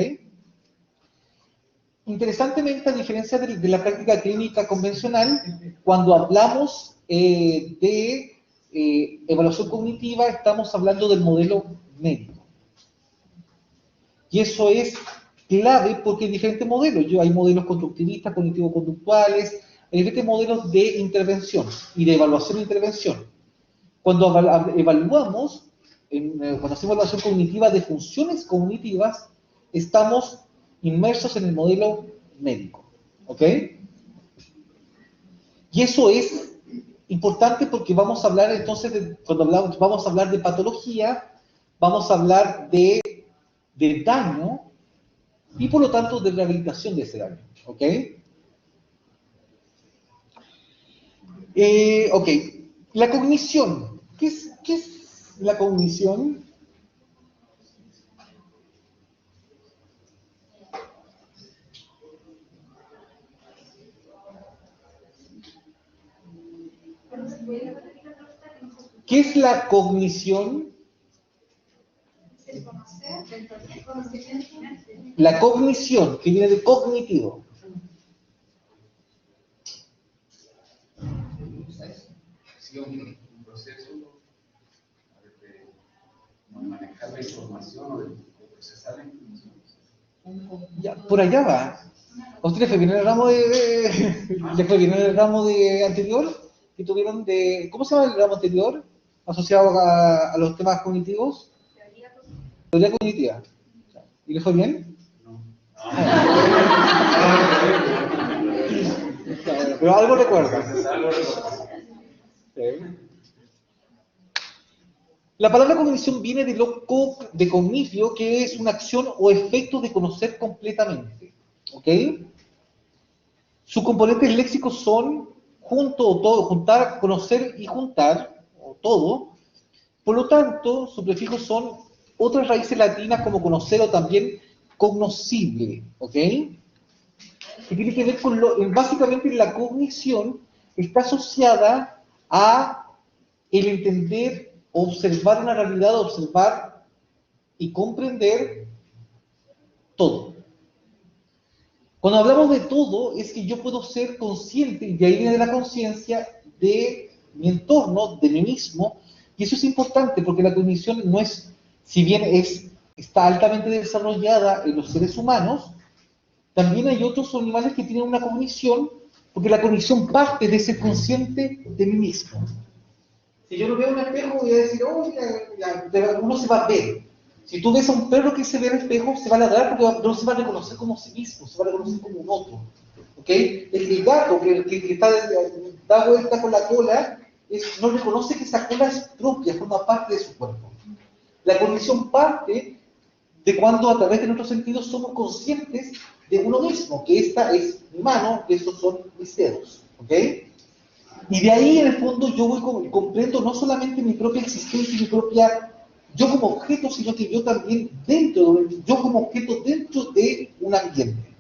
Interesantemente, a diferencia de la práctica clínica convencional, cuando hablamos de evaluación cognitiva, estamos hablando del modelo médico. Y eso es clave porque hay diferentes modelos. Hay modelos constructivistas, cognitivo-conductuales, hay diferentes modelos de intervención y de evaluación de intervención. Cuando evaluamos, cuando hacemos evaluación cognitiva de funciones cognitivas, estamos inmersos en el modelo médico, ¿ok? Y eso es importante porque vamos a hablar entonces, vamos a hablar de patología, vamos a hablar de daño y por lo tanto de rehabilitación de ese daño, ¿ok? Ok, la cognición. ¿Qué es la cognición? ¿Qué es la cognición? La cognición, que viene de cognitivo. Sí, un proceso de manejar la información o de procesar la información. Ya, por allá va. ¿A usted le fue bien en el ramo le fue bien en el ramo de anterior que tuvieron de, ¿cómo se llama el ramo anterior asociado a los temas cognitivos? Teoría cognitiva. ¿Y le fue bien? No. Pero algo recuerda. Sí. La palabra cognición viene de cognitio, que es una acción o efecto de conocer completamente. ¿Ok? Sus componentes léxicos son junto o todo, juntar, conocer y juntar, o todo. Por lo tanto, sus prefijos son otras raíces latinas como conocer o también cognoscible. ¿Ok? Que tiene que ver con básicamente la cognición está asociada a el entender, observar una realidad, observar y comprender todo. Cuando hablamos de todo, es que yo puedo ser consciente, y de ahí viene la conciencia de mi entorno, de mí mismo, y eso es importante porque la cognición no es, si bien está altamente desarrollada en los seres humanos, también hay otros animales que tienen una cognición, porque la cognición parte de ser consciente de mí mismo. Si yo no veo un espejo, voy a decir, oh, mira, uno se va a ver. Si tú ves a un perro que se ve en el espejo, se va a ladrar porque no se va a reconocer como sí mismo, se va a reconocer como un otro. ¿Ok? El gato que está da vuelta con la cola, no reconoce que esa cola es propia, forma parte de su cuerpo. La cognición parte de cuando a través de nuestros sentidos somos conscientes de uno mismo, que esta es mi mano, que estos son mis dedos. ¿Ok? Y de ahí, en el fondo, yo voy comprendo no solamente mi propia existencia y mi propia, yo como objeto, sino que yo también yo como objeto dentro de un ambiente.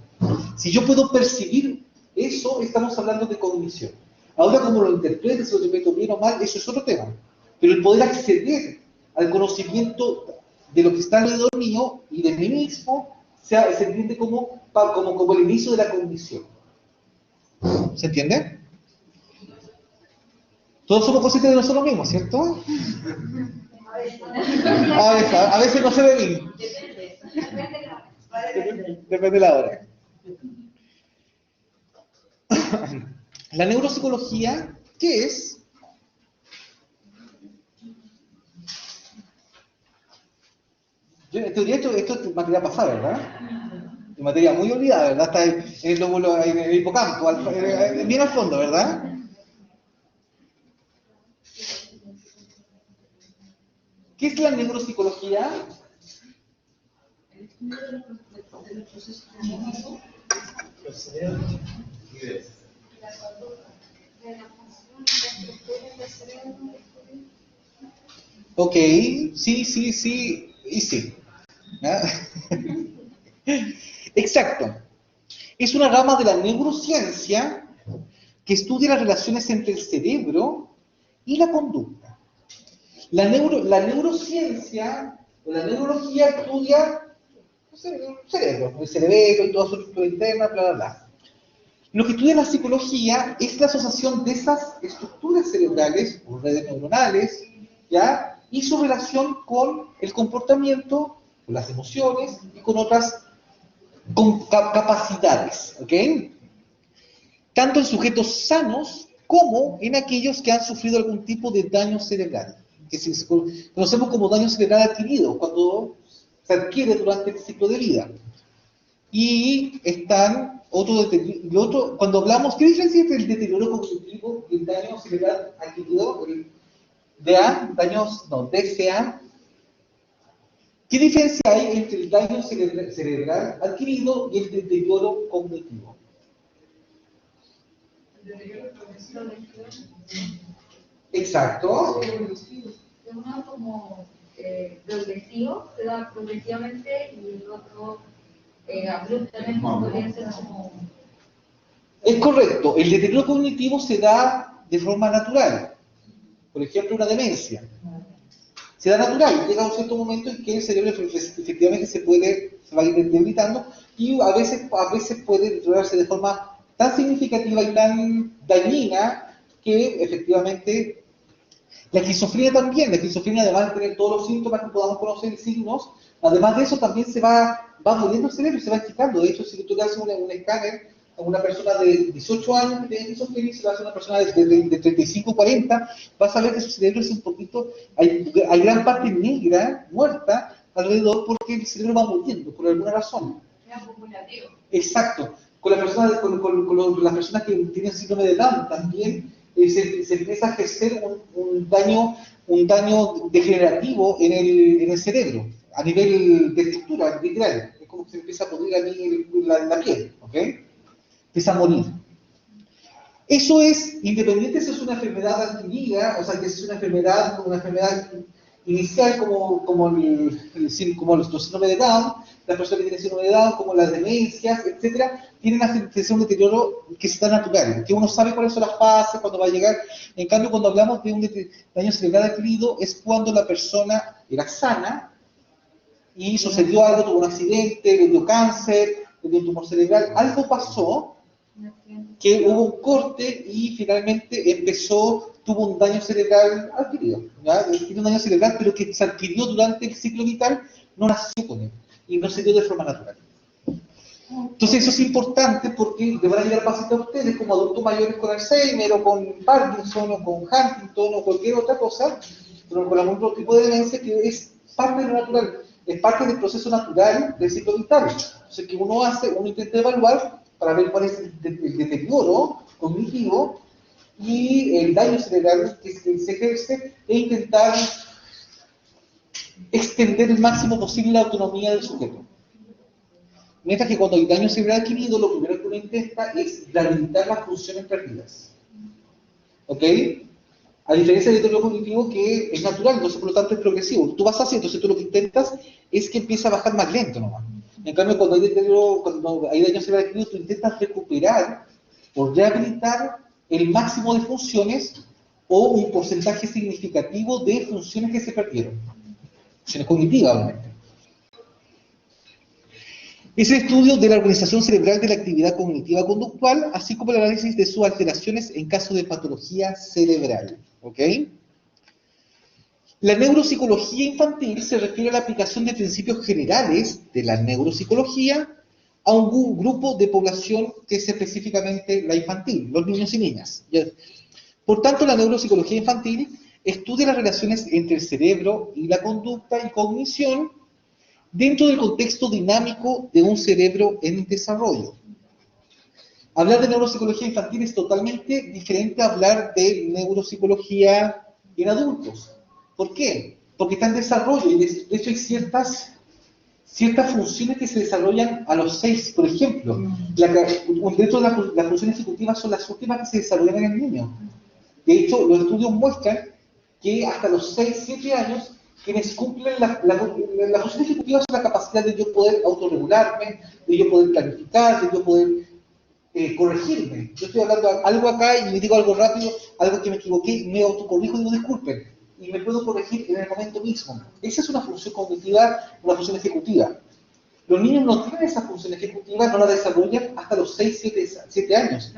Si yo puedo percibir eso, estamos hablando de cognición. Ahora, como lo interpretes, si lo interpreto bien o mal, eso es otro tema. Pero el poder acceder al conocimiento de lo que está alrededor mío y de mí mismo, se entiende como el inicio de la cognición. ¿Se entiende? Todos somos conscientes de nosotros mismos, ¿cierto? A veces no se ve bien. Depende de la hora. La neuropsicología, ¿qué es? En teoría esto es materia pasada, ¿verdad? Es materia muy olvidada, ¿verdad? Está en el lóbulo, en el hipocampo, bien al fondo, ¿verdad? ¿Qué es la neuropsicología? Ok, sí, y sí. ¿Ah? Exacto. Es una rama de la neurociencia que estudia las relaciones entre el cerebro y la conducta. La neurociencia, o la neurología estudia el cerebro, el cerebro y toda su estructura interna, bla, bla, bla. Lo que estudia la psicología es la asociación de esas estructuras cerebrales, o redes neuronales, ¿ya? Y su relación con el comportamiento, con las emociones y con otras capacidades, ¿ok? Tanto en sujetos sanos como en aquellos que han sufrido algún tipo de daño cerebral, que conocemos como daño cerebral adquirido, cuando se adquiere durante el ciclo de vida. Y están cuando hablamos, ¿qué diferencia entre el deterioro cognitivo y el daño cerebral adquirido? El DCA. ¿Qué diferencia hay entre el daño cerebral adquirido y el deterioro cognitivo? Exacto. Uno como progresivo, se da progresivamente, y el otro abruptamente podría ser como... Es correcto, el deterioro cognitivo se da de forma natural. Por ejemplo, una demencia. Se da natural, llega a un cierto momento en que el cerebro efectivamente se va a ir debilitando y a veces puede deteriorarse de forma tan significativa y tan dañina que efectivamente la esquizofrenia también, además de tener todos los síntomas que podamos conocer y signos, además de eso también se va muriendo el cerebro y se va achicando. De hecho, si tú le haces un escáner a una persona de 18 años que tiene esquizofrenia y se lo hace a una persona de 35 o 40, vas a ver que su cerebro es un poquito, hay gran parte negra, muerta, alrededor, porque el cerebro va muriendo por alguna razón. Exacto. Con las personas que tienen síndrome de Down también se empieza a ejercer un daño degenerativo en el cerebro, a nivel de estructura, literal. Es como que se empieza a pudrir ahí la piel, ¿ok? Empieza a morir. Eso es, independiente si es una enfermedad adquirida, o sea, que es una enfermedad inicial como los síndrome de Down, las personas que tienen síndrome de Down, como las demencias, etcétera, tienen un deterioro que se da natural, que uno sabe cuáles son las fases, cuándo va a llegar. En cambio, cuando hablamos de un daño cerebral adquirido, es cuando la persona era sana y sucedió algo, tuvo un accidente, le dio cáncer, le dio un tumor cerebral, algo pasó, que hubo un corte y finalmente tuvo un daño cerebral adquirido. Tiene un daño cerebral, pero que se adquirió durante el ciclo vital, no nació con él y no se dio de forma natural. Entonces eso es importante porque le van a llegar pacientes a ustedes como adultos mayores con Alzheimer o con Parkinson o con Huntington o cualquier otra cosa, pero con algún otro tipo de demencia que es parte de lo natural, es parte del proceso natural del ciclo vital. Entonces que uno intenta evaluar para ver cuál es el deterioro cognitivo y el daño cerebral que se ejerce e intentar extender el máximo posible la autonomía del sujeto. Mientras que cuando hay daño cerebral adquirido, lo primero que uno intenta es rehabilitar las funciones perdidas. ¿Ok? A diferencia del deterioro cognitivo que es natural, entonces por lo tanto es progresivo. Tú vas así, entonces tú lo que intentas es que empiece a bajar más lento nomás. En cambio, cuando hay deterioro, cuando hay daño cerebral adquirido, tú intentas recuperar o rehabilitar el máximo de funciones o un porcentaje significativo de funciones que se perdieron. Funciones cognitivas, obviamente. Es el estudio de la organización cerebral de la actividad cognitiva conductual, así como el análisis de sus alteraciones en caso de patología cerebral. ¿Ok? La neuropsicología infantil se refiere a la aplicación de principios generales de la neuropsicología a un grupo de población que es específicamente la infantil, los niños y niñas. Por tanto, la neuropsicología infantil estudia las relaciones entre el cerebro y la conducta y cognición dentro del contexto dinámico de un cerebro en desarrollo. Hablar de neuropsicología infantil es totalmente diferente a hablar de neuropsicología en adultos. ¿Por qué? Porque está en desarrollo y de hecho hay ciertas funciones que se desarrollan a los 6, por ejemplo. Dentro de las funciones ejecutivas son las últimas que se desarrollan en el niño. De hecho, los estudios muestran que hasta los 6, 7 años, quienes cumplen la función ejecutiva son la capacidad de yo poder autorregularme, de yo poder planificar, de yo poder corregirme. Yo estoy hablando algo acá y me digo algo rápido, algo que me equivoqué, me autocorrijo y digo disculpen. Y me puedo corregir en el momento mismo. Esa es una función cognitiva, una función ejecutiva. Los niños no tienen esa función ejecutiva, no la desarrollan hasta los 6, 7 años.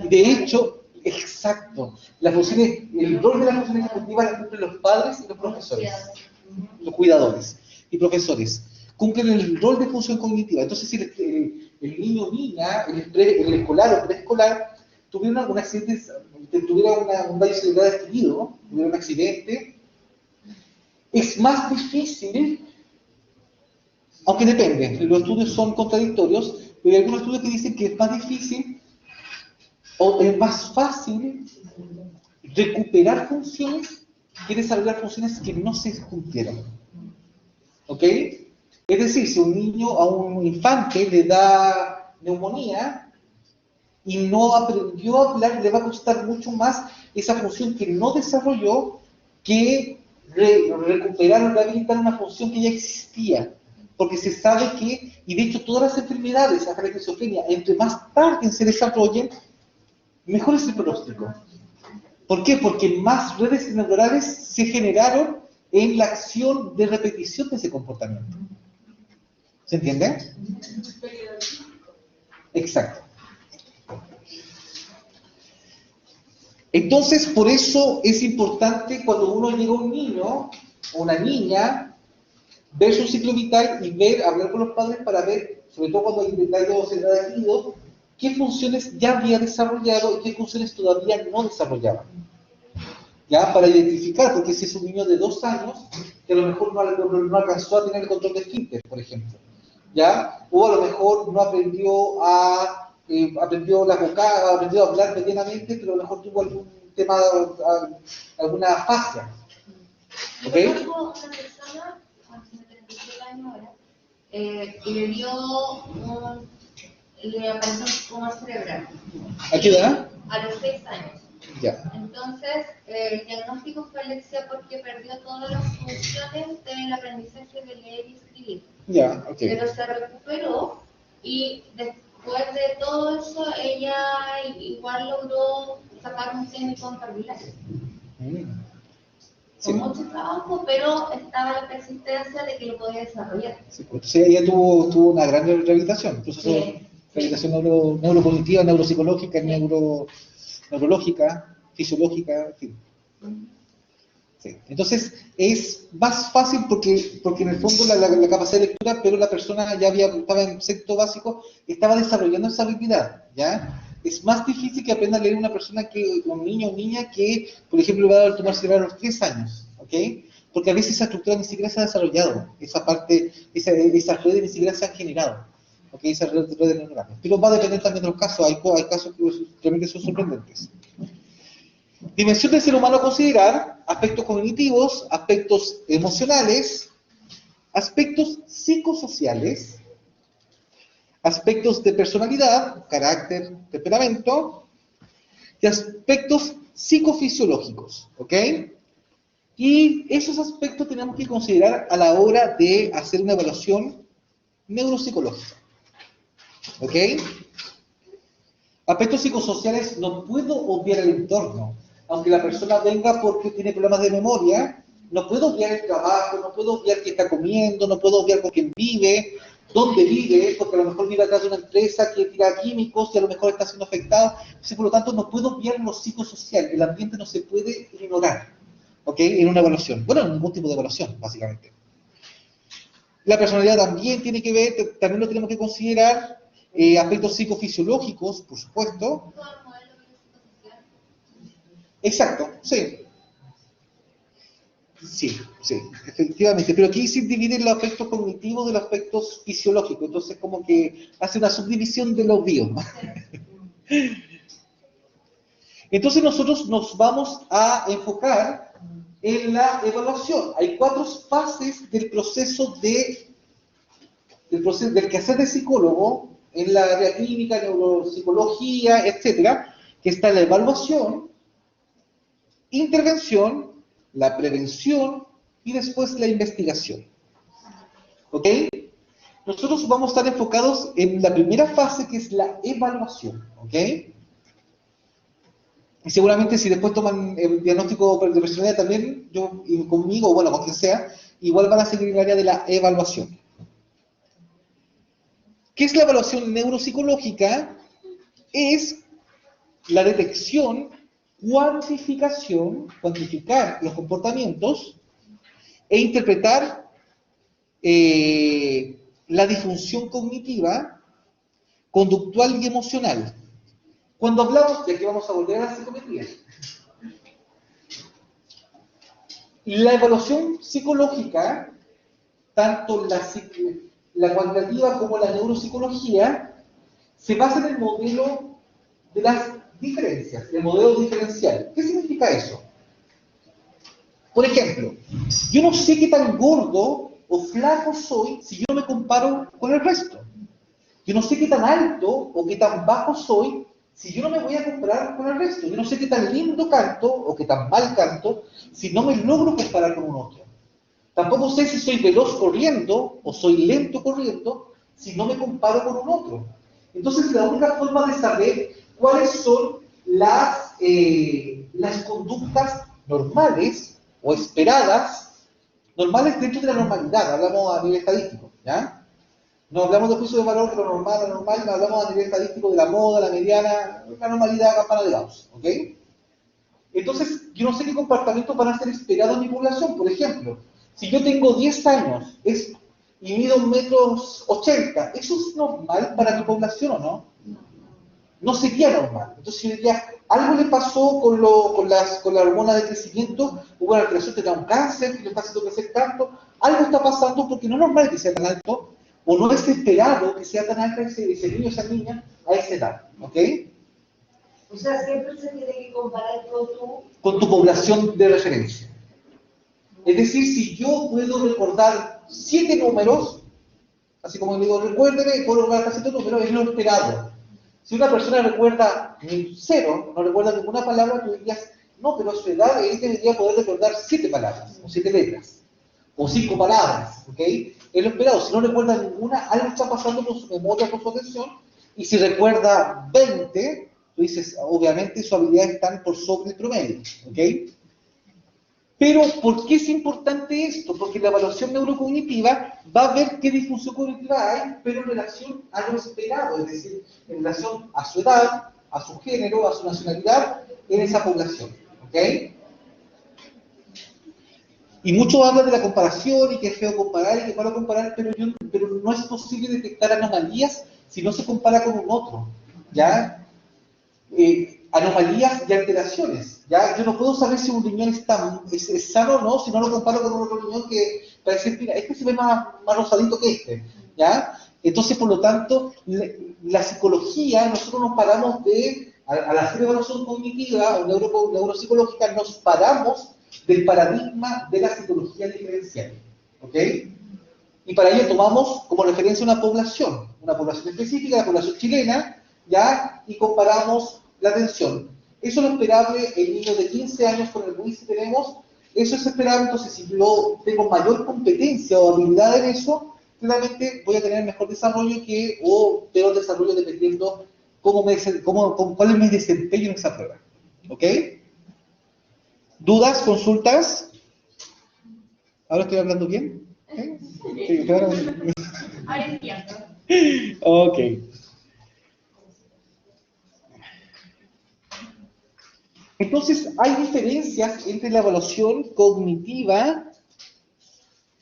De hecho, exacto, el rol de la función ejecutiva la cumplen los padres y los profesores, los cuidadores y profesores. Cumplen el rol de función cognitiva. Entonces, si el niño o niña, el escolar o preescolar, tuvieron algún accidente, tuvieron un daño cerebral adquirido, tuvieron un accidente, es más difícil, aunque depende, los estudios son contradictorios, pero hay algunos estudios que dicen que es más difícil o es más fácil recuperar funciones que desarrollar funciones que no se cumplieron. ¿Ok? Es decir, si un niño a un infante le da neumonía y no aprendió a hablar, le va a costar mucho más esa función que no desarrolló que recuperar o rehabilitar una función que ya existía. Porque se sabe que, y de hecho todas las enfermedades, hasta la esquizofrenia, entre más tarde se desarrollen, mejor es el pronóstico. ¿Por qué? Porque más redes neuronales se generaron en la acción de repetición de ese comportamiento. ¿Se entiende? Exacto. Entonces, por eso es importante cuando uno llega a un niño o una niña, ver su ciclo vital y hablar con los padres para ver, sobre todo cuando hay daño cerebral adquirido, qué funciones ya había desarrollado y qué funciones todavía no desarrollaba. ¿Ya? Para identificar, porque si es un niño de 2 años, que a lo mejor no alcanzó a tener el control del esfínter, por ejemplo. ¿Ya? O a lo mejor no aprendió las bocadas, aprendió a hablar medianamente, pero a lo mejor tuvo algún tema, alguna fascia. ¿Ok? Yo conozco una persona, tiene 37 años ahora, y le apareció un tumor cerebral. ¿A qué edad? A los 6 años. Ya. Entonces, el diagnóstico fue alexia porque perdió todas las funciones del aprendizaje de leer y escribir. Ya, ok. Pero se recuperó y después de todo eso, ella igual logró sacar un técnico en cardiología. Sí. Con mucho trabajo, pero estaba la persistencia de que lo podía desarrollar. Sí, entonces ella tuvo una gran rehabilitación, un proceso de rehabilitación neurocognitiva, neuropsicológica, neurológica, fisiológica, en fin. Sí. Entonces es más fácil porque en el fondo la capacidad de lectura, pero la persona ya estaba en sexto básico, estaba desarrollando esa habilidad, ¿ya? Es más difícil que aprenda a leer una persona un niño o niña que, por ejemplo, va a dar el tumor cerebral a los 3 años, ¿ok? Porque a veces esa estructura ni siquiera se ha desarrollado, esa parte, esas redes ni siquiera se han generado, ¿ok? Esas redes neuronales. Pero va a depender también de los casos, hay casos que realmente son sorprendentes. Dimensión del ser humano a considerar: aspectos cognitivos, aspectos emocionales, aspectos psicosociales, aspectos de personalidad, carácter, temperamento, de aspectos psicofisiológicos, ¿ok? Y esos aspectos tenemos que considerar a la hora de hacer una evaluación neuropsicológica, ¿ok? Aspectos psicosociales, no puedo obviar el entorno. Aunque la persona venga porque tiene problemas de memoria, no puedo obviar el trabajo, no puedo obviar qué está comiendo, no puedo obviar con quién vive, dónde vive, porque a lo mejor vive atrás de una empresa que tira químicos y a lo mejor está siendo afectado. Entonces, por lo tanto, no puedo obviar lo psicosocial. El ambiente no se puede ignorar, ¿ok? En una evaluación. Bueno, en ningún tipo de evaluación, básicamente. La personalidad también tiene que ver, también lo tenemos que considerar, aspectos psicofisiológicos, por supuesto. Exacto, sí. Sí, sí, efectivamente. Pero aquí se dividen los aspectos cognitivos de los aspectos fisiológicos. Entonces, como que hace una subdivisión de los bio. Entonces, nosotros nos vamos a enfocar en la evaluación. Hay 4 fases del proceso del quehacer de psicólogo en la área clínica, neuropsicología, etcétera, que está la evaluación, intervención, la prevención y después la investigación. ¿Ok? Nosotros vamos a estar enfocados en la primera fase, que es la evaluación. ¿Ok? Y seguramente si después toman el diagnóstico de personalidad también, yo y conmigo, o bueno, con quien sea, igual van a seguir en el área de la evaluación. ¿Qué es la evaluación neuropsicológica? Es la detección, cuantificar los comportamientos e interpretar la disfunción cognitiva, conductual y emocional. Cuando hablamos, de que vamos a volver a la psicometría, la evaluación psicológica, tanto la cuantitativa como la neuropsicología, se basa en el modelo de las diferencias, el modelo diferencial. ¿Qué significa eso? Por ejemplo, yo no sé qué tan gordo o flaco soy si yo no me comparo con el resto. Yo no sé qué tan alto o qué tan bajo soy si yo no me voy a comparar con el resto. Yo no sé qué tan lindo canto o qué tan mal canto si no me logro comparar con un otro. Tampoco sé si soy veloz corriendo o soy lento corriendo si no me comparo con un otro. Entonces, la única forma de saber cuáles son las conductas normales o esperadas, normales dentro de la normalidad, hablamos a nivel estadístico, ¿ya? No hablamos de juicio de valor de lo normal, no hablamos a nivel estadístico de la moda, la mediana, la normalidad, campana de Gauss, ¿ok? Entonces, yo no sé qué comportamientos van a ser esperados en mi población. Por ejemplo, si yo tengo 10 años y mido 1,80 m, ¿eso es normal para mi población o no? No sería normal. Entonces yo diría, algo le pasó con la hormona de crecimiento, hubo una alteración, te da un cáncer, que le está haciendo crecer tanto, algo está pasando porque no es normal que sea tan alto, o no es esperado que sea tan alta ese niño o esa niña a esa edad, ¿ok? O sea, siempre se tiene que comparar con tu población de referencia. Es decir, si yo puedo recordar 7 números, así como digo, recuérdeme, puedo recordar 7 números, es lo esperado. Si una persona recuerda 0, no recuerda ninguna palabra, tú dirías, no, pero a su edad él debería poder recordar 7 palabras, o 7 letras, o 5 palabras, ¿ok? Es lo esperado. Si no recuerda ninguna, algo está pasando con su memoria, con su atención, y si recuerda 20, tú dices, obviamente sus habilidades están por sobre el promedio, ¿ok? Pero, ¿por qué es importante esto? Porque la evaluación neurocognitiva va a ver qué disfunción cognitiva hay, pero en relación a lo esperado, es decir, en relación a su edad, a su género, a su nacionalidad, en esa población, ¿ok? Y muchos hablan de la comparación y que es feo comparar y que es malo comparar, pero no es posible detectar anomalías si no se compara con un otro, ¿ya? Anomalías y alteraciones, ¿ya? Yo no puedo saber si un riñón es sano o no si no lo comparo con otro riñón que parece, mira, este se ve más rosadito que este, ¿ya? Entonces, por lo tanto, la psicología, nosotros nos paramos al hacer evaluación cognitiva o neuropsicológica, nos paramos del paradigma de la psicología diferencial, ¿ok? Y para ello tomamos como referencia una población específica, la población chilena, ¿ya? Y comparamos la atención. Eso es lo esperable en niños de 15 años con el WIS que tenemos. Eso es esperable, entonces si yo tengo mayor competencia o habilidad en eso, claramente voy a tener mejor desarrollo o peor desarrollo dependiendo cuál es mi desempeño en esa prueba. ¿Ok? ¿Dudas? ¿Consultas? ¿Ahora estoy hablando bien? ¿Okay? Sí, claro. Ahora entiendo. Ok. Entonces, hay diferencias entre la evaluación cognitiva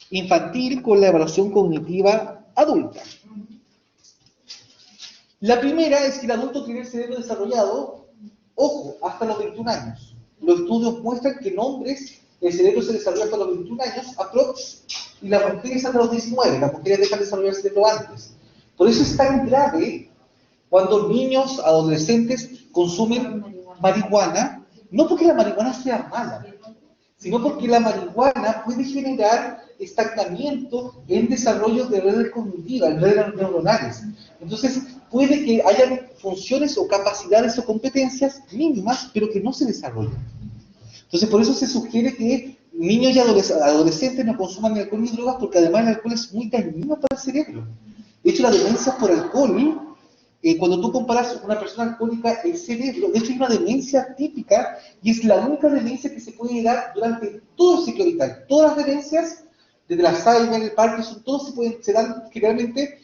infantil con la evaluación cognitiva adulta. La primera es que el adulto tiene el cerebro desarrollado, ojo, hasta los 21 años. Los estudios muestran que en hombres el cerebro se desarrolla hasta los 21 años, aprox, y las mujeres hasta los 19. Las mujeres dejan de desarrollar el cerebro antes. Por eso es tan grave cuando niños, adolescentes consumen marihuana, no porque la marihuana sea mala, sino porque la marihuana puede generar estancamiento en desarrollo de redes cognitivas, en redes neuronales. Entonces, puede que hayan funciones o capacidades o competencias mínimas, pero que no se desarrollan. Entonces, por eso se sugiere que niños y adolescentes no consuman ni alcohol ni drogas, porque además el alcohol es muy dañino para el cerebro. De hecho, la demencia por alcohol, cuando tú comparas una persona alcohólica, el cerebro, de hecho hay una demencia típica, y es la única demencia que se puede dar durante todo el ciclo vital. Todas las demencias, desde la Alzheimer, el Parkinson, todos se dan generalmente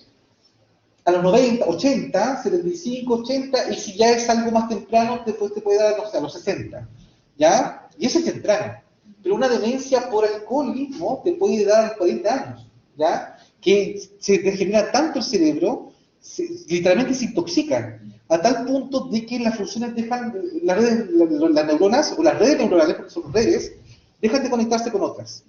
a los 90, 80, 75, 80, y si ya es algo más temprano, después te puede dar, no sé, a los 60, ¿ya? Y eso es temprano. Pero una demencia por alcoholismo te puede dar a los 40 años, ¿ya? Que se degenera tanto el cerebro, literalmente se intoxican, a tal punto de que las funciones dejan, las neuronas, o las redes neuronales, porque son redes, dejan de conectarse con otras.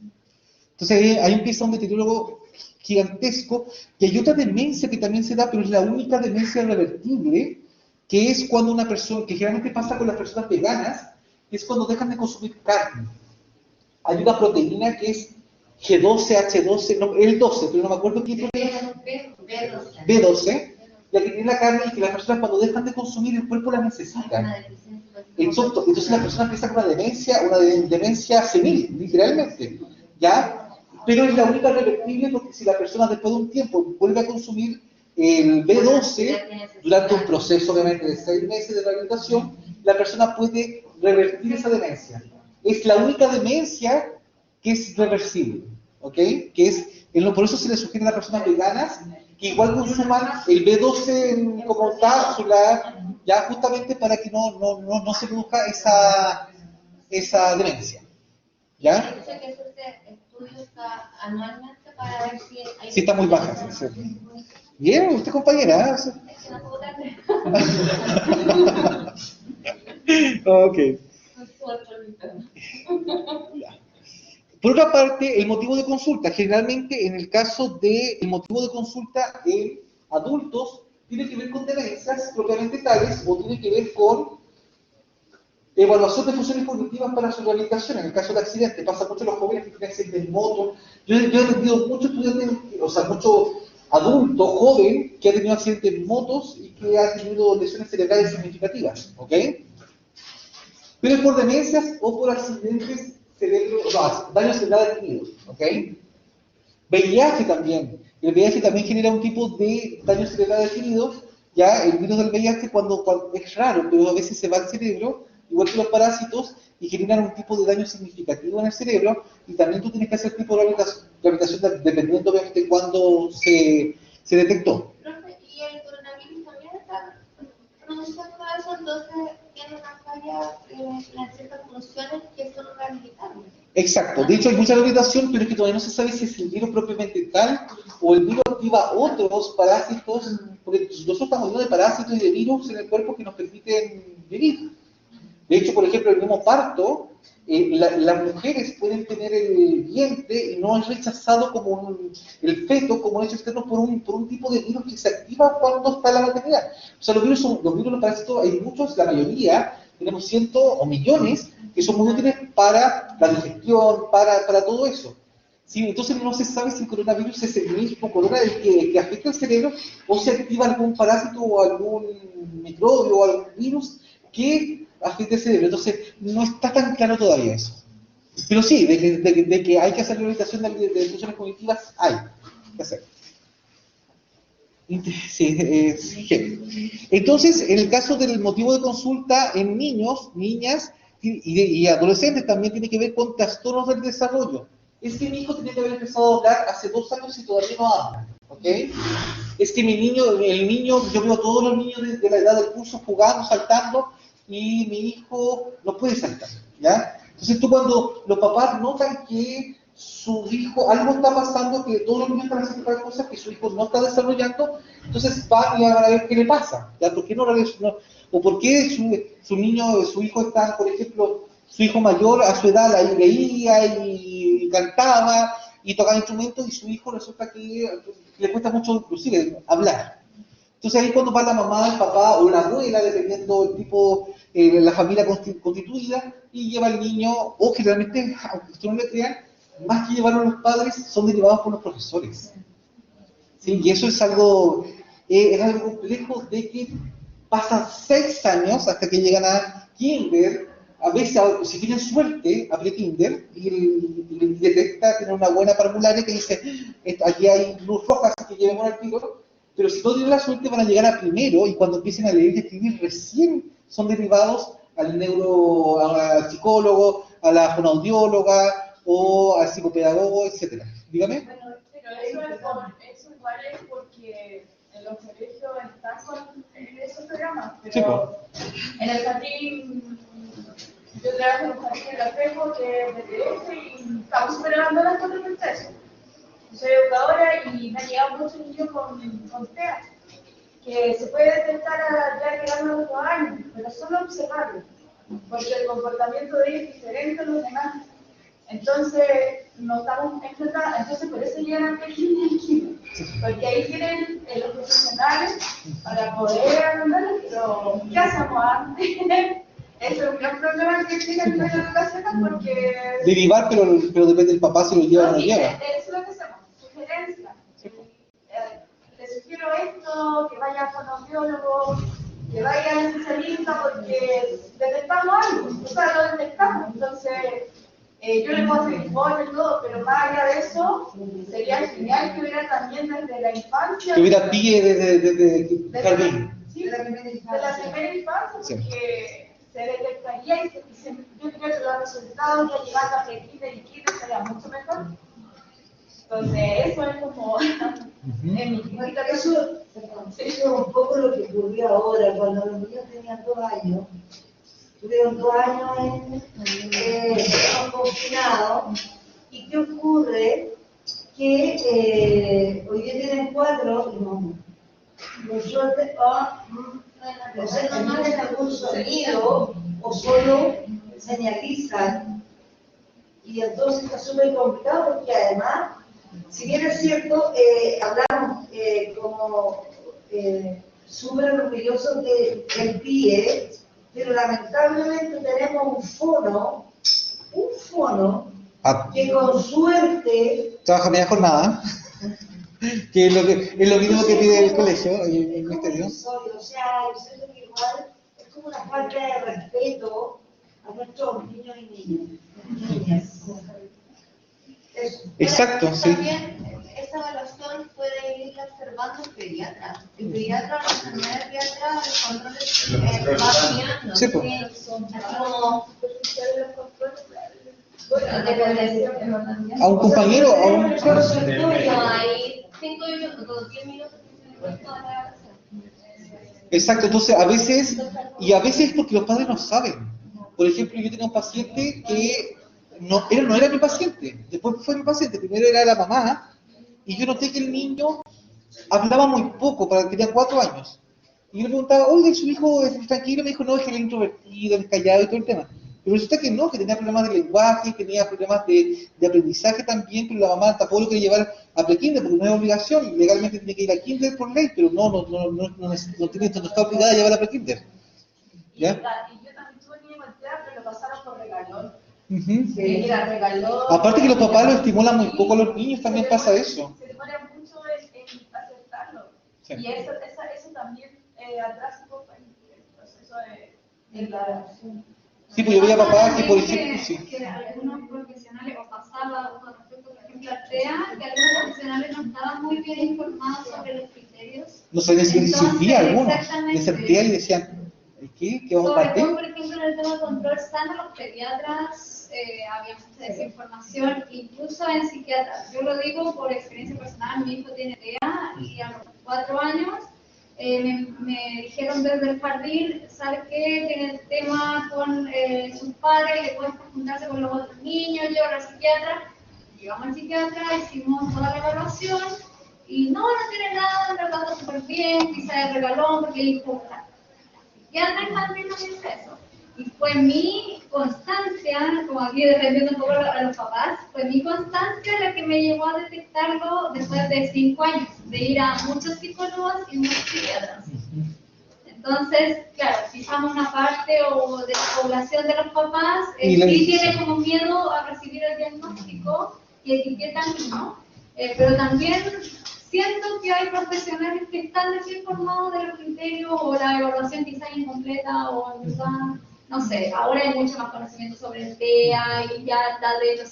Entonces ahí empieza un deterioro gigantesco, y hay otra demencia que también se da, pero es la única demencia revertible, que es cuando una persona, que generalmente pasa con las personas veganas, es cuando dejan de consumir carne. Hay una proteína que es G12H12, no, el 12, pero no me acuerdo qué proteína. B12, la que tiene la carne y que las personas cuando dejan de consumir el cuerpo la necesitan. Entonces la persona empieza con una demencia senil, literalmente, ¿ya? Pero es la única revertible porque si la persona después de un tiempo vuelve a consumir el B12 durante un proceso obviamente de 6 meses de rehabilitación, la persona puede revertir esa demencia. Es la única demencia que es reversible, ¿ok? Por eso se le sugiere a las personas veganas que igual consuman el B12 como cápsula, ya justamente para que no se produzca esa demencia, ¿ya? Dice que ese estudio está anualmente para ver si hay... Sí, está muy baja, sí. Bien, usted compañera, ¿eh? Es que no puedo darle. Ok. Por otra parte, el motivo de consulta. Generalmente, en el caso del motivo de consulta en adultos, tiene que ver con demencias propiamente tales o tiene que ver con evaluación de funciones cognitivas para su rehabilitación. En el caso de accidentes, pasa mucho a los jóvenes que tienen accidentes en moto. Yo he tenido muchos estudiantes, o sea, muchos adultos jóvenes que han tenido accidentes en motos y que han tenido lesiones cerebrales significativas, ¿ok? Pero es por demencias o por accidentes daños cerebrales adquiridos, ¿ok? VIH también. El VIH también genera un tipo de daño cerebral adquirido. Ya el virus del VIH cuando es raro, pero a veces se va al cerebro, igual que los parásitos, y generan un tipo de daño significativo en el cerebro, y también tú tienes que hacer tipo de rehabilitación dependiendo obviamente de cuándo se detectó. Profe, y el coronavirus también está produciendo eso, entonces tiene una falla en ciertas funciones que son rehabilitables. Exacto, de hecho hay mucha rehabilitación, pero es que todavía no se sabe si es el virus propiamente tal o el virus activa otros parásitos, porque nosotros estamos hablando de parásitos y de virus en el cuerpo que nos permiten vivir. De hecho, por ejemplo, el mismo parto, las mujeres pueden tener el vientre y no es rechazado como el feto, como un hecho externo por un tipo de virus que se activa cuando está en la maternidad. O sea, los virus, los parásitos, hay muchos, la mayoría, tenemos cientos o millones que son muy útiles para la digestión, para todo eso. Sí, entonces no se sabe si el coronavirus es el mismo coronavirus que afecta al cerebro o si activa algún parásito o algún microbio o algún virus que afecte el cerebro. Entonces, no está tan claro todavía eso. Pero sí, de que hay que hacer rehabilitación de funciones cognitivas, hay que hacer. Sí. Entonces, en el caso del motivo de consulta en niños, niñas y adolescentes también tiene que ver con trastornos del desarrollo. Es que mi hijo tenía que haber empezado a hablar hace 2 años y todavía no habla, ¿ok? Es que el niño, yo veo a todos los niños de la edad del curso jugando, saltando, y mi hijo no puede saltar, ¿ya? Entonces cuando los papás notan que su hijo, algo está pasando, que todos los niños están haciendo cosas que su hijo no está desarrollando, entonces van y van a ver qué le pasa, ¿ya? ¿Por qué no, o por qué su hijo está, por ejemplo, su hijo mayor a su edad leía y cantaba y tocaba instrumentos, y su hijo resulta que le cuesta mucho inclusive hablar. Entonces ahí cuando va la mamá, el papá o la abuela, dependiendo del tipo, la familia constituida, y lleva al niño, o generalmente, aunque ustedes no le crean, más que llevarlo a los padres, son derivados por los profesores. ¿Sí? Y eso es algo complejo, de que pasan 6 años hasta que llegan a kinder, a veces, si tienen suerte, a pre-kinder, y detecta tener una buena parvularia que dice, aquí hay luz roja, así que llevemos al tiro. Pero si no tienen la suerte van a llegar a primero, y cuando empiecen a leer y escribir recién son derivados al psicólogo, a la fonoaudióloga o al psicopedagogo, etcétera. Dígame. Bueno, pero eso igual es porque en los colegios están con esos programas, pero sí, en el jardín, yo trabajo en un jardín en la FECO que es de DF y estamos superando las 4 del texto. Soy educadora y me han llegado muchos niños con TEA, que se puede detectar ya llegando a los 2 años, pero solo observarlo, porque el comportamiento de ellos es diferente a los demás. Entonces, no estamos explotando, entonces por eso llegan a pequeños, porque ahí tienen los profesionales para poder andarlo, pero ¿qué hacemos antes? Eso es un gran problema que tiene en la educación, porque... Derivar, pero depende del papá si lo lleva o no lleva. Eso es lo que hacemos, sugerencia. Le sugiero esto, que vaya con un biólogo, que vaya a especialista, porque detectamos algo, o sea, lo detectamos, entonces... yo le puedo hacer informe y todo, pero más allá de eso, sería genial que hubiera también desde la infancia... Que hubiera pie desde jardín. Sí, de la primera infancia, porque se detectaría y yo creo que los resultados ya llegando a pre-kinder y kinder sería mucho mejor. Entonces, eso es como... en mi Eso es un poco lo que ocurrió ahora, cuando los niños tenían 2 años. Tuvieron 2 años confinados. ¿Y qué ocurre? Que hoy día tienen 4 y no no tienen algún sonido o solo señalizan. Y entonces está súper complicado porque además, si bien es cierto, hablamos como súper orgullosos del PIE, pero lamentablemente tenemos un fono que con suerte... Trabaja media jornada, que es lo mínimo que pide el colegio, el ministerio. O sea, yo siento que igual es como una falta de respeto a nuestros niños y niñas. Eso. Exacto, sí. También esa evaluación puede ir observando el pediatra. El pediatra, la enfermera pediatra, los controles va guiando. Sí, pues. A un compañero, a un... Hay 5 minutos, 10 minutos, Exacto, entonces a veces es porque los padres no saben. Por ejemplo, yo tenía un paciente que no era mi paciente, después fue mi paciente, primero era la mamá, y yo noté que el niño hablaba muy poco, tenía 4 años. Y yo le preguntaba, oiga, ¿su hijo es tranquilo? Me dijo, no, es que era introvertido, es callado y todo el tema. Pero resulta que no, que tenía problemas de lenguaje, tenía problemas de aprendizaje también, pero la mamá tampoco lo quería llevar a pre-kinder porque no es obligación, legalmente tiene que ir a kinder por ley, pero no está obligada a llevar a pre-kinder. ¿Ya? Y yo también tuve niño en TEA, pero lo pasaron por regalón. Uh-huh. Regalón. Aparte que los papás lo estimulan muy poco a los niños, también pasa eso. Se demora mucho en aceptarlo. Sí. Y eso también atrasa un poco el proceso de declaración. Sí, pues yo veía papás que, por ejemplo, sí. Que algunos profesionales, o pasaba con respecto, por ejemplo, al TEA, que algunos profesionales no estaban muy bien informados sobre los criterios. No sabían si existía algunos. Exactamente. Decían TEA y decían, ¿qué vamos a Sobre partir? todo, por ejemplo, en el tema de control sano, los pediatras había mucha desinformación, incluso en psiquiatras. Yo lo digo por experiencia personal, mi hijo tiene TEA y a los 4 años me dijeron desde el jardín, ¿sabe qué? Tiene el tema con sus padres, le pueden juntarse con los otros niños, llevar al psiquiatra. Llegamos al psiquiatra, hicimos toda la evaluación y no tiene nada, me trató súper bien, quizá el regalón, porque el hijo psiquiatra infantil no dice eso. Y fue mi constancia, como aquí defendiendo un poco a los papás, fue mi constancia la que me llevó a detectarlo después de 5 años, de ir a muchos psicólogos y muchos psiquiatras. Entonces, claro, fijamos una parte o de la población de los papás, sí tiene como miedo a recibir el diagnóstico y etiquetan, ¿no? Pero también siento que hay profesionales que están desinformados de los criterios o la evaluación quizá incompleta o en verdad, no sé, ahora hay mucho más conocimiento sobre el TEA y ya está de hecho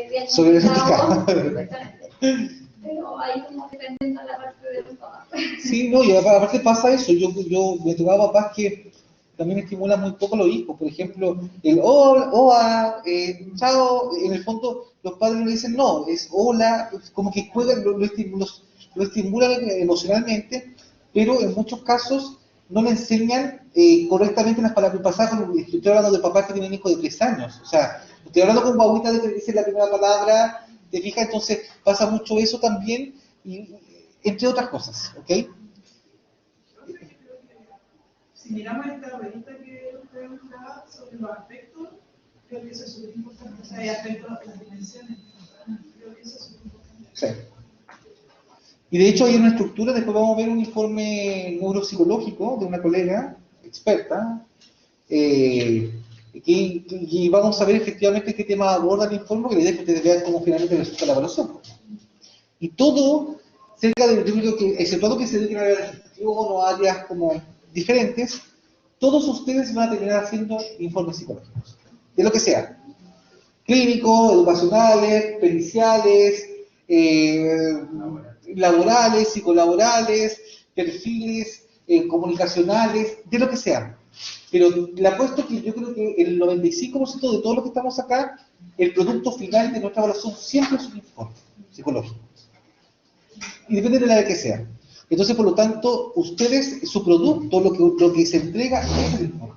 diagnosticado. Exactamente. Pero ahí como dependiendo de la parte de los papás. Sí, no, y aparte pasa eso, yo me tocaba papás que también estimulan muy poco a los hijos, por ejemplo, el hola, chao, en el fondo los padres no le dicen no, es hola, como que juegan, lo estimulan emocionalmente, pero en muchos casos no le enseñan correctamente las palabras. Estoy hablando de papás que tienen hijos de 3 años, o sea, estoy hablando con guaguitas de que dicen la primera palabra, ¿te fijas? Entonces pasa mucho eso también, y, entre otras cosas, ¿ok? Si miramos esta tablita que usted mostraba sobre los aspectos, creo que eso es súper importante. O sea, hay aspectos de las dimensiones. Creo que eso es súper importante. Sí. Y de hecho hay una estructura, después vamos a ver un informe neuropsicológico de una colega experta, que vamos a ver efectivamente qué tema aborda el informe, que la idea es que ustedes vean cómo finalmente resulta la evaluación. Y todo cerca del libro que, exceptuando que se dediquen a áreas o áreas como diferentes, todos ustedes van a terminar haciendo informes psicológicos, de lo que sea, clínicos, educacionales, periciales, laborales, psicolaborales, perfiles comunicacionales, de lo que sea. Pero le apuesto que yo creo que el 95% de todos los que estamos acá, el producto final de nuestra evaluación siempre es un informe psicológico. Y depende de la área que sea. Entonces, por lo tanto, ustedes, su producto, lo que se entrega es el informe.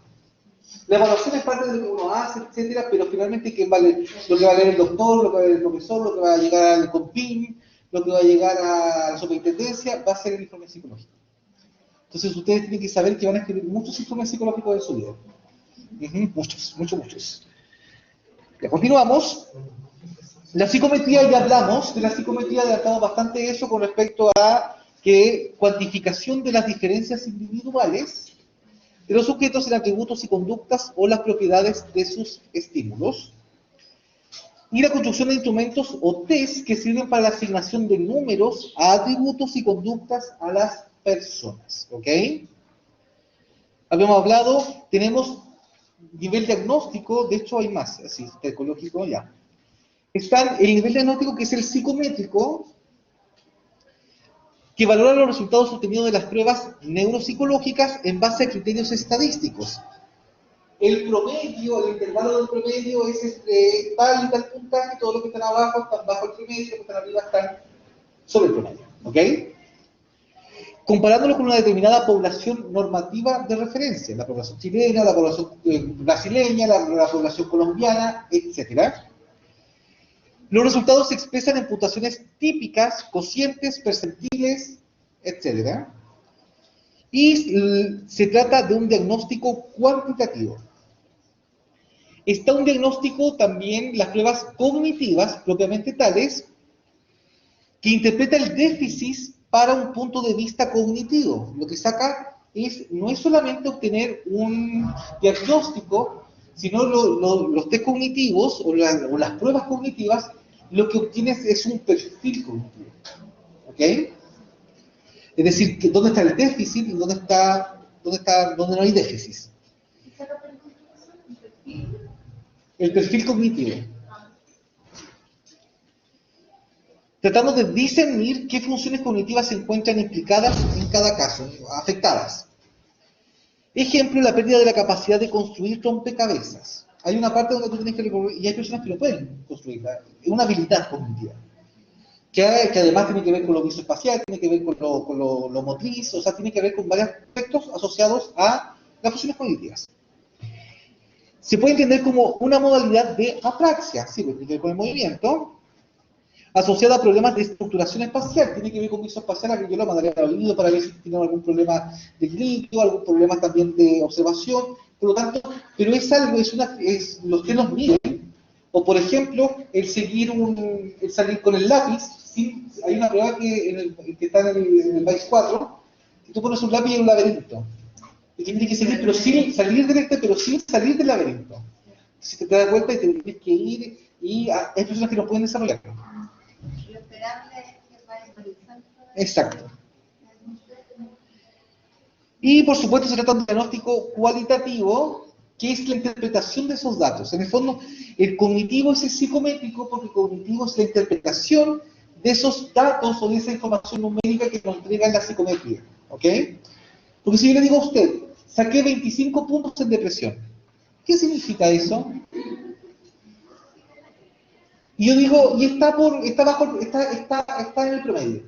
La evaluación es parte de lo que uno hace, etcétera, pero finalmente lo que va a leer el doctor, lo que va a leer el profesor, lo que va a llegar al COMPIN, lo que va a llegar a la superintendencia, va a ser el informe psicológico. Entonces, ustedes tienen que saber que van a escribir muchos informes psicológicos en su vida. Muchos. Ya continuamos. La psicometría, ya hablamos de la psicometría, adelantamos bastante eso con respecto a que cuantificación de las diferencias individuales de los sujetos en atributos y conductas o las propiedades de sus estímulos. Y la construcción de instrumentos o test que sirven para la asignación de números a atributos y conductas a las personas. ¿Ok? Habíamos hablado, tenemos nivel diagnóstico, de hecho hay más, así, ecológico ya. Está el nivel diagnóstico, que es el psicométrico, que valora los resultados obtenidos de las pruebas neuropsicológicas en base a criterios estadísticos. El promedio, el intervalo del promedio es entre tal y tal puntaje, todos los que están abajo están bajo el promedio, los que están arriba están sobre el promedio. ¿Ok? Comparándolo con una determinada población normativa de referencia, la población chilena, la población brasileña, la población colombiana, etc. Los resultados se expresan en puntuaciones típicas, cocientes, percentiles, etc. Y se trata de un diagnóstico cuantitativo. Está un diagnóstico también, las pruebas cognitivas, propiamente tales, que interpreta el déficit para un punto de vista cognitivo. Lo que saca no es solamente obtener un diagnóstico, sino los test cognitivos o las pruebas cognitivas, lo que obtienes es un perfil cognitivo. ¿Ok? Es decir, que dónde está el déficit y dónde no hay déficit. El perfil cognitivo. Tratando de discernir qué funciones cognitivas se encuentran implicadas en cada caso, afectadas. Ejemplo, la pérdida de la capacidad de construir rompecabezas. Hay una parte donde tú tienes que recorrer, y hay personas que lo pueden construir, es una habilidad cognitiva. Que además tiene que ver con lo visoespacial, tiene que ver con lo motriz, o sea, tiene que ver con varios aspectos asociados a las funciones cognitivas. Se puede entender como una modalidad de apraxia, sí, porque tiene que ver con el movimiento, asociada a problemas de estructuración espacial, tiene que ver con visoespacial, a que yo lo mandaría al oído para ver si tienen algún problema de glitio, algún problema también de observación, por lo tanto, pero es algo, los que nos miden, o por ejemplo, el salir con el lápiz, ¿sí? Hay una prueba que está en el PAIS 4, que tú pones un lápiz en un laberinto, y que tiene que seguir, pero sin salir del laberinto. Si te das vuelta y te tienes que ir, y hay personas que no pueden desarrollarlo. Lo esperable es que vaya por el centro. Exacto. Y por supuesto se trata de un diagnóstico cualitativo, que es la interpretación de esos datos. En el fondo, el cognitivo es el psicométrico, porque el cognitivo es la interpretación de esos datos o de esa información numérica que nos entrega la psicometría. ¿Ok? Porque si yo le digo a usted, saqué 25 puntos en depresión, ¿qué significa eso? Y yo digo, y está en el promedio.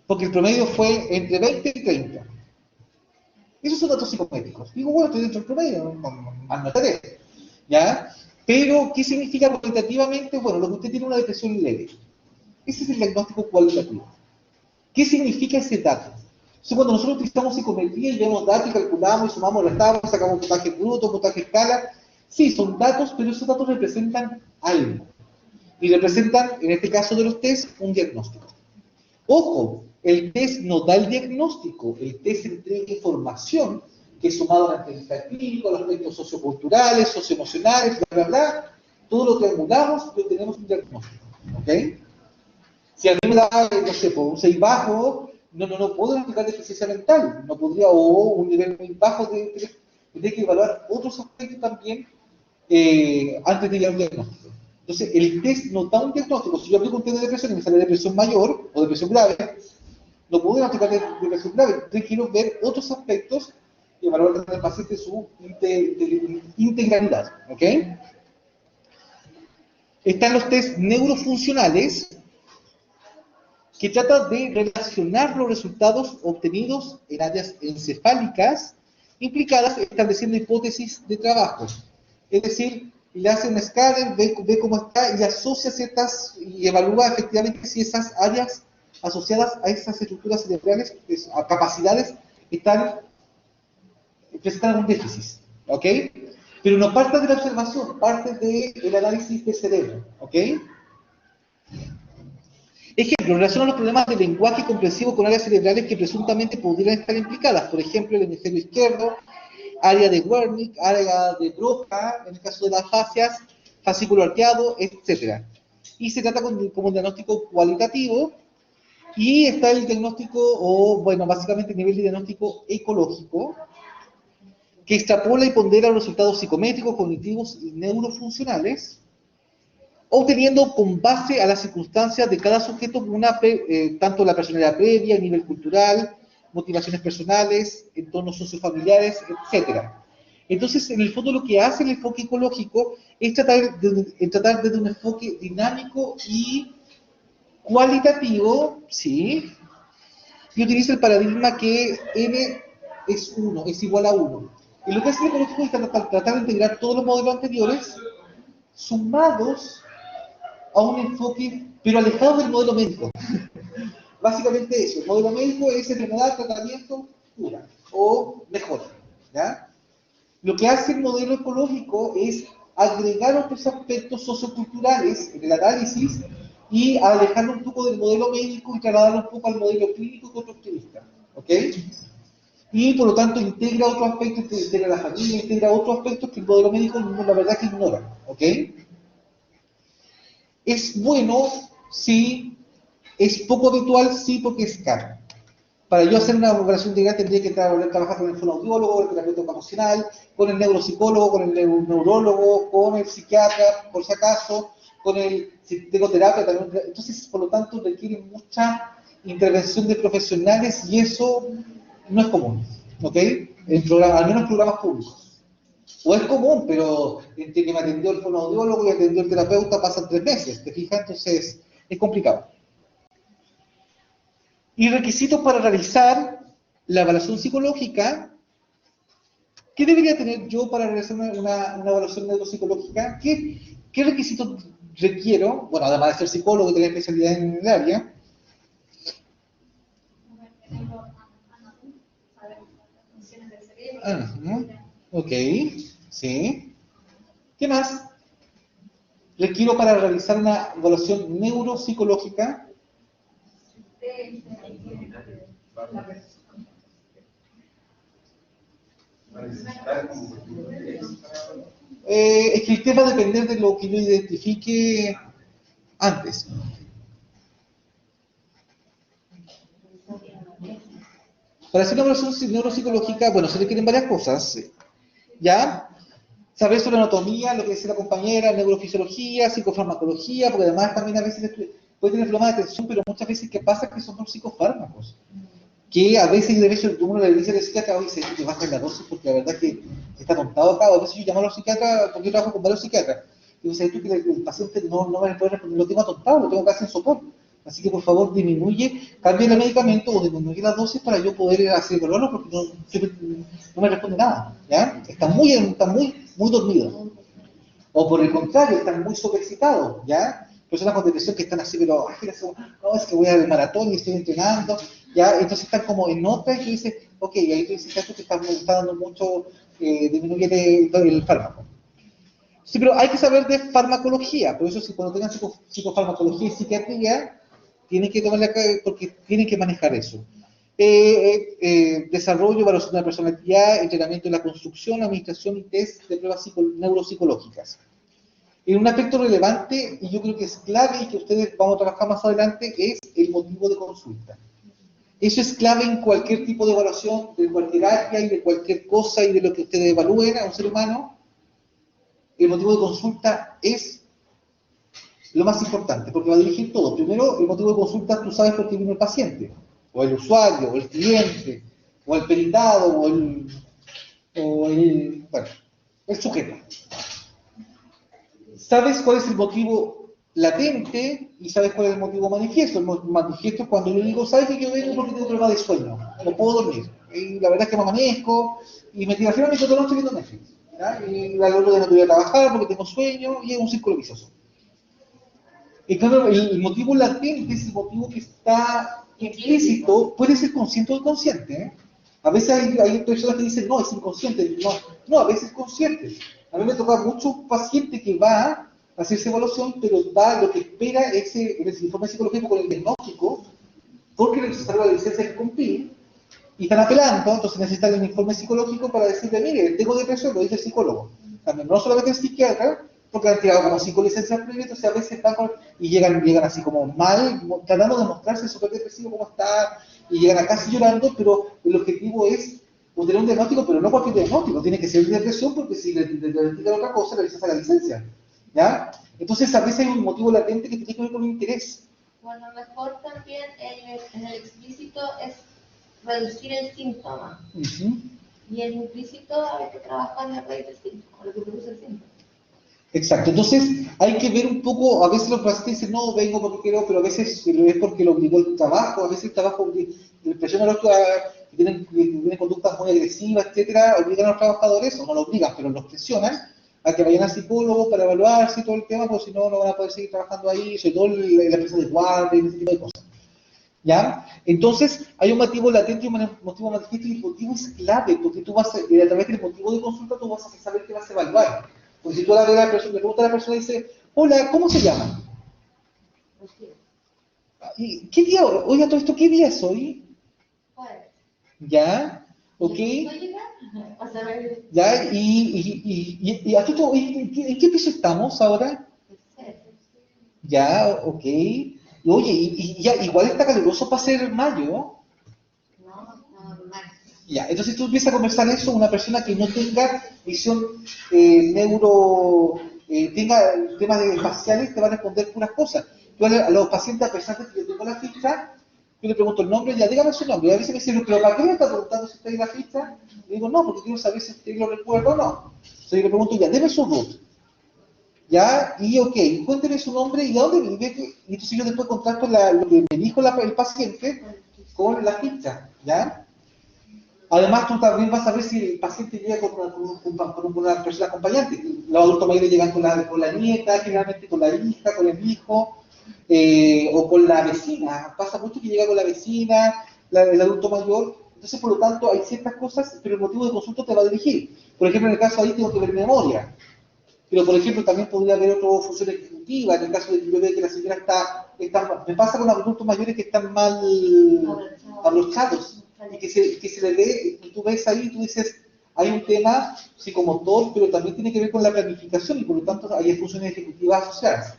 Porque el promedio fue entre 20 y 30. Esos son datos psicométricos. Digo, bueno, estoy dentro del promedio, más no estaré. ¿Ya? Pero, ¿qué significa cualitativamente? Bueno, lo que usted tiene una depresión leve. Ese es el diagnóstico cualitativo. ¿Qué significa ese dato? Entonces, cuando nosotros utilizamos psicometría y vemos datos y calculamos y sumamos, restamos, sacamos puntaje bruto, puntaje escala, sí, son datos, pero esos datos representan algo. Y representan, en este caso de los test, un diagnóstico. Ojo, el test no da el diagnóstico, el test entrega información que sumado a la entrevista clínica, a los aspectos socioculturales, socioemocionales, bla, bla, bla, todo lo triangulamos y obtenemos un diagnóstico. ¿Ok? Si a mí me da, no sé, por un 6 bajo, no puedo indicar deficiencia mental, no podría, o un nivel muy bajo tendría que evaluar otros aspectos también antes de llegar a un diagnóstico. Entonces, el test no da un diagnóstico. Si yo aplico un test de depresión y me sale depresión mayor o depresión grave, no puedo aplicar depresión grave. Entonces, quiero ver otros aspectos y evaluar al paciente su integralidad. ¿Ok? Están los test neurofuncionales, que trata de relacionar los resultados obtenidos en áreas encefálicas implicadas, estableciendo hipótesis de trabajo. Es decir, le hace un escáner, ve cómo está y asocia y evalúa efectivamente si esas áreas asociadas a esas estructuras cerebrales, a capacidades, presentan un déficit. ¿Ok? Pero no parte de la observación, parte del análisis del cerebro. ¿Ok? Ejemplo, relaciona los problemas de lenguaje comprensivo con áreas cerebrales que presuntamente pudieran estar implicadas. Por ejemplo, el hemisferio izquierdo, área de Wernicke, área de Broca, en el caso de las fascias, fascículo arqueado, etc. Y se trata como un diagnóstico cualitativo, y está el diagnóstico, o bueno, básicamente el nivel de diagnóstico ecológico, que extrapola y pondera los resultados psicométricos, cognitivos y neurofuncionales, obteniendo con base a las circunstancias de cada sujeto tanto la personalidad previa, el nivel cultural, motivaciones personales, entornos sociofamiliares, etc. Entonces, en el fondo lo que hace el enfoque ecológico es tratar desde un enfoque dinámico y cualitativo, ¿sí? Y utiliza el paradigma que n es 1, es igual a 1. Y lo que hace el ecológico es tratar de integrar todos los modelos anteriores sumados a un enfoque, pero alejado del modelo médico. Básicamente eso, el modelo médico es enfermedad, tratamiento, cura, o mejora, ¿ya? Lo que hace el modelo ecológico es agregar otros aspectos socioculturales en el análisis y alejarlo un poco del modelo médico y trasladarlo un poco al modelo clínico constructivista, ¿ok? Y por lo tanto integra otros aspectos, integra la familia, integra otros aspectos que el modelo médico la verdad que ignora, ¿ok? Es bueno, sí. Es poco habitual, sí, porque es caro. Para yo hacer una evaluación integral tendría que trabajar con el fonoaudiólogo, con el terapeuta ocupacional, con el neuropsicólogo, con el neurólogo, con el psiquiatra, por si acaso, con el psicoterapia también. Entonces, por lo tanto, requiere mucha intervención de profesionales y eso no es común, ¿ok? Al menos en programas públicos. O es común, pero entre que me atendió el fonoaudiólogo y atendió el terapeuta pasan 3 meses, ¿te fijas? Entonces, es complicado. Y requisitos para realizar la evaluación psicológica. ¿Qué debería tener yo para realizar una evaluación neuropsicológica? ¿Qué requisitos requiero? Bueno, además de ser psicólogo y tener especialidad en el área. Ok, sí. ¿Qué más? Requiero para realizar una evaluación neuropsicológica. Es que el tema va a depender de lo que yo identifique antes. Para hacer una evaluación neuropsicológica, bueno, se requieren varias cosas. ¿Ya? Saber sobre anatomía, lo que dice la compañera, neurofisiología, psicofarmacología, porque además también a veces puede tener problemas de atención, pero muchas veces que pasa que son psicofármacos. Que a veces de hecho uno le dice al psiquiatra, oye, que baja la dosis porque la verdad es que está atontado acá. A veces yo llamo a los psiquiatras, porque yo trabajo con varios psiquiatras, y digo, tú que el paciente no me puede responder, lo tengo atontado, lo tengo casi en sopor. Así que por favor cambie el medicamento o disminuye la dosis para yo poder hacer evaluarlo porque no me responde nada, ¿ya? Está muy dormido. O por el contrario, están muy sobreexcitados, ¿ya? Personas con depresión que están así, pero no, es que voy al maratón y estoy entrenando, ¿ya? Entonces están como en otra y tú dices, ok, ahí tú dices, tú que está dando mucho, disminuye el fármaco. Sí, pero hay que saber de farmacología, por eso si cuando tengan psicofarmacología y psiquiatría, tienen que tomarla porque tienen que manejar eso. Desarrollo, evaluación de la personalidad, entrenamiento en la construcción, administración y test de pruebas neuropsicológicas. Un aspecto relevante, y yo creo que es clave y que ustedes vamos a trabajar más adelante, es el motivo de consulta. Eso es clave en cualquier tipo de evaluación, de cualquier área y de cualquier cosa y de lo que ustedes evalúen a un ser humano. El motivo de consulta es lo más importante, porque va a dirigir todo. Primero, el motivo de consulta, tú sabes por qué vino el paciente, o el usuario, o el cliente, o el peritado, o el sujeto. Sabes cuál es el motivo latente y sabes cuál es el motivo manifiesto. El manifiesto es cuando yo digo, ¿sabes que yo vengo porque tengo problema de sueño? No puedo dormir. Y la verdad es que me amanezco y me tiro a mi toda la noche viendo Netflix. ¿Ya? Y al otro día no voy a trabajar porque tengo sueño y es un círculo vicioso. Y claro, el motivo latente es el motivo que está implícito, puede ser consciente o inconsciente. ¿eh? A veces hay personas que dicen, no, es inconsciente. No, a veces es consciente. A mí me toca mucho paciente que va a hacerse evaluación, pero lo que espera es el informe psicológico con el diagnóstico, porque necesitan la licencia de cumplir, y están apelando, entonces necesitan el informe psicológico para decirle, mire, tengo depresión, lo dice el psicólogo. También no solamente el psiquiatra, porque han tirado como 5 licencias previas, entonces a veces están y llegan así como mal, tratando de mostrarse súper depresivo como está, y llegan a casi llorando, pero el objetivo es tener un diagnóstico, pero no cualquier diagnóstico, tiene que ser de depresión, porque si le diagnostican otra cosa, le saca la licencia, ¿ya? Entonces a veces hay un motivo latente que tiene que ver con un interés. Bueno, a lo mejor también en el explícito es reducir el síntoma. Y el implícito hay que trabajar en la raíz del síntoma, lo que produce el síntoma. Exacto, entonces hay que ver un poco, a veces los pacientes dicen, no, vengo porque quiero, pero a veces es porque lo obligó el trabajo, a veces el trabajo le presiona a los que tienen conductas muy agresivas, etcétera, obligan a los trabajadores, o no lo obligan, pero los presionan a que vayan al psicólogo para evaluarse y todo el tema, porque si no, no van a poder seguir trabajando ahí, sobre todo en la empresa de guardia y ese tipo de cosas. ¿Ya? Entonces, hay un motivo latente y un motivo manifiesto, y el motivo es clave, porque tú vas a través del motivo de consulta, tú vas a saber qué vas a evaluar. Porque si tú le preguntas a la persona y dices, hola, ¿cómo se llama? ¿Y qué día? Oiga, todo esto, ¿qué día es hoy? ¿Ya? ¿Ok? ¿Ya? ¿En qué piso estamos ahora? ¿Ya? ¿Ok? Y oye, ya, igual está caluroso para ser mayo. Ya, entonces tú empiezas a conversar eso con una persona que no tenga visión tenga temas espaciales, te va a responder puras cosas. Tú a los pacientes, a pesar de que yo tengo la ficha, yo le pregunto el nombre, ya dígame su nombre. Y a veces me dicen, pero ¿para qué me está preguntando si usted tiene la ficha? Le digo, no, porque quiero saber si usted lo recuerda o no. Entonces yo le pregunto, ya, deme su root. Ya, y ok, cuénteme su nombre y a dónde vive. Y entonces yo después contacto lo que me dijo el paciente con la ficha, ¿ya? Además, tú también vas a ver si el paciente llega con una persona acompañante. Los adultos mayores llegan con la nieta, generalmente con la hija, con el hijo, o con la vecina. Pasa mucho que llega con la vecina, el adulto mayor. Entonces, por lo tanto, hay ciertas cosas, pero el motivo de consulta te va a dirigir. Por ejemplo, en el caso ahí tengo que ver memoria. Pero, por ejemplo, también podría haber otra función ejecutiva. En el caso de que yo vea que la señora está me pasa con los adultos mayores que están mal abrochados. Y que se le ve, y tú ves ahí, tú dices, hay un tema psicomotor, pero también tiene que ver con la planificación y por lo tanto hay funciones ejecutivas asociadas,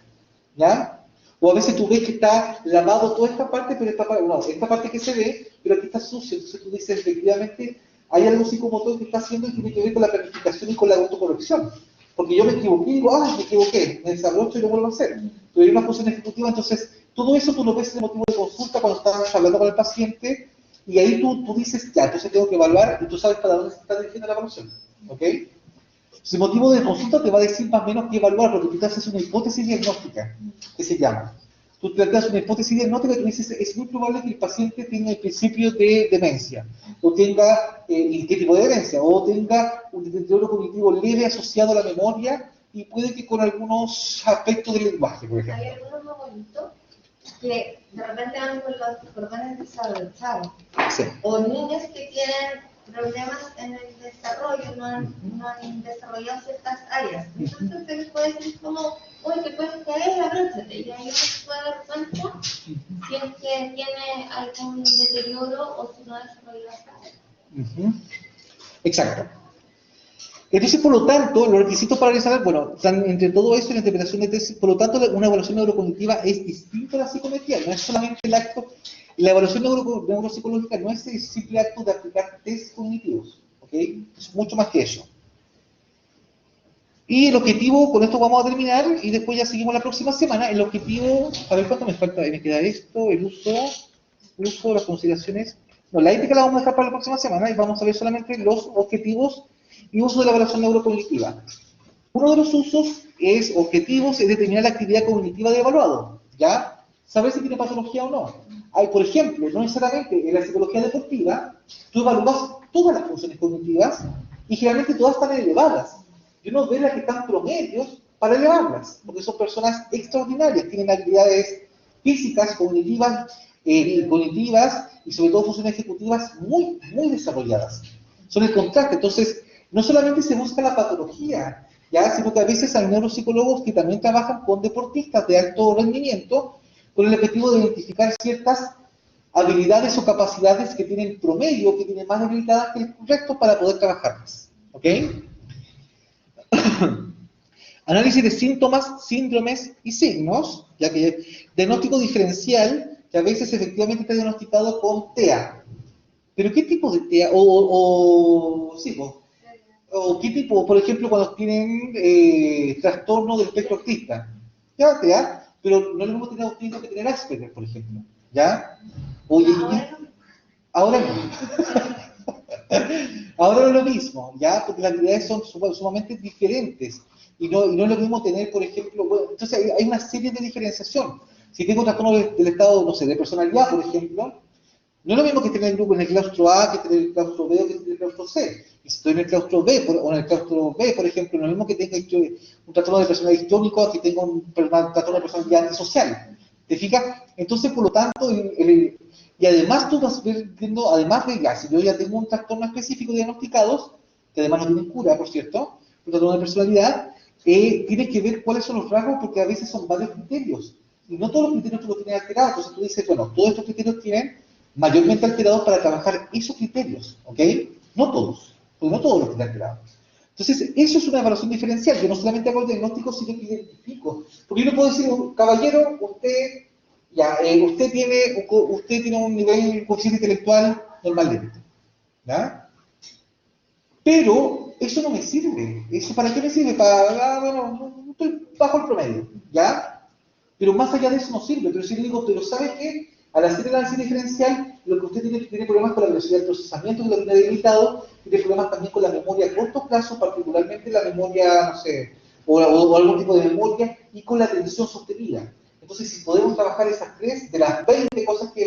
¿ya? O a veces tú ves que está lavado toda esta parte, pero esta parte que se ve, pero aquí está sucio, entonces tú dices, efectivamente, hay algo psicomotor que está haciendo y tiene que ver con la planificación y con la autocorrección. Porque yo me equivoqué y digo, me equivoqué, me desabrocho y lo vuelvo a hacer. Pero hay una función ejecutiva, entonces, todo eso tú lo ves en el motivo de consulta cuando estás hablando con el paciente. Y ahí tú dices, ya, entonces tengo que evaluar y tú sabes para dónde se está dirigiendo la evaluación. ¿Ok? Entonces, el motivo de consulta te va a decir más o menos qué evaluar, porque tú te haces una hipótesis diagnóstica, que se llama. Tú te das una hipótesis diagnóstica y tú dices, es muy probable que el paciente tenga el principio de demencia, o tenga, ¿y qué tipo de demencia? O tenga un deterioro cognitivo leve asociado a la memoria, y puede que con algunos aspectos del lenguaje, por ejemplo. Hay algunos abuelitos que de repente van con los cordones desabrochados. Sí. O niños que tienen problemas en el desarrollo, no han desarrollado ciertas áreas. Entonces se les puede decir como, oye, que puedes caer, abróchate. Y ahí uno se puede dar cuenta si es que tiene algún deterioro o si no ha desarrollado esa área. Exacto. Entonces, por lo tanto, los requisitos para realizar, bueno, están entre todo eso y la interpretación de tesis, por lo tanto, una evaluación neurocognitiva es distinta a la psicometría, no es solamente el acto, la evaluación neuropsicológica no es el simple acto de aplicar test cognitivos, ¿ok? Es mucho más que eso. Y el objetivo, con esto vamos a terminar, y después ya seguimos la próxima semana, el objetivo, a ver cuánto me falta, me queda esto, el uso, las consideraciones, no, la ética la vamos a dejar para la próxima semana, y vamos a ver solamente los objetivos y uso de la evaluación neurocognitiva. Uno de los usos objetivos es determinar la actividad cognitiva del evaluado, ¿ya? Saber si tiene patología o no. Hay, por ejemplo, no necesariamente en la psicología deportiva, tú evalúas todas las funciones cognitivas y generalmente todas están elevadas. Y uno ve las que están promedios para elevarlas, porque son personas extraordinarias, tienen habilidades físicas, cognitivas y sobre todo funciones ejecutivas muy, muy desarrolladas. Son el contraste, entonces, no solamente se busca la patología, ¿ya? Sino que a veces hay neuropsicólogos que también trabajan con deportistas de alto rendimiento con el objetivo de identificar ciertas habilidades o capacidades que tienen promedio, que tienen más debilitadas que el resto para poder trabajarlas. ¿Ok? Análisis de síntomas, síndromes y signos, ya que diagnóstico diferencial, que a veces efectivamente está diagnosticado con TEA. ¿Pero qué tipo de TEA? O qué tipo, por ejemplo, cuando tienen trastorno del espectro autista. Ya, TEA, pero no es lo mismo tener autismo que tener Asperger, por ejemplo. ¿Ya? Oye, ahora no. Ahora no es lo mismo, ¿ya? Porque las habilidades son sumamente diferentes. Y no es lo mismo tener, por ejemplo, bueno, entonces hay una serie de diferenciación. Si tengo trastorno del estado, no sé, de personalidad, por ejemplo, no es lo mismo que esté en el grupo en el claustro A, que esté en el claustro B o que esté en el claustro C. Y si estoy en el claustro B, o en el claustro B, por ejemplo, no es lo mismo que tenga un trastorno de personalidad histónico a que tenga un trastorno de personalidad antisocial. ¿Te fijas? Entonces, por lo tanto, y además tú vas viendo, además de si yo ya tengo un trastorno específico diagnosticados, que además no tienen cura, por cierto, un trastorno de personalidad, tienes que ver cuáles son los rasgos, porque a veces son varios criterios. Y no todos los criterios tú los tienes alterados. Entonces tú dices, bueno, todos estos criterios tienen mayormente alterados para trabajar esos criterios, ¿ok? No todos, porque no todos los tienen alterados. Entonces, eso es una evaluación diferencial. Yo no solamente hago el diagnóstico, sino que identifico. Porque yo no puedo decir, caballero, usted tiene un nivel coeficiente intelectual normal límite. ¿ya? Pero eso no me sirve. ¿Eso para qué me sirve? Bueno, no estoy bajo el promedio, ¿ya? Pero más allá de eso no sirve. Pero si le digo, pero ¿sabes qué? Al hacer el análisis diferencial, lo que usted tiene problemas con la velocidad del procesamiento, que lo tiene debilitado, tiene problemas también con la memoria a corto plazo, particularmente la memoria, no sé, o algún tipo de memoria, y con la atención sostenida. Entonces, si podemos trabajar esas tres, de las 20 cosas que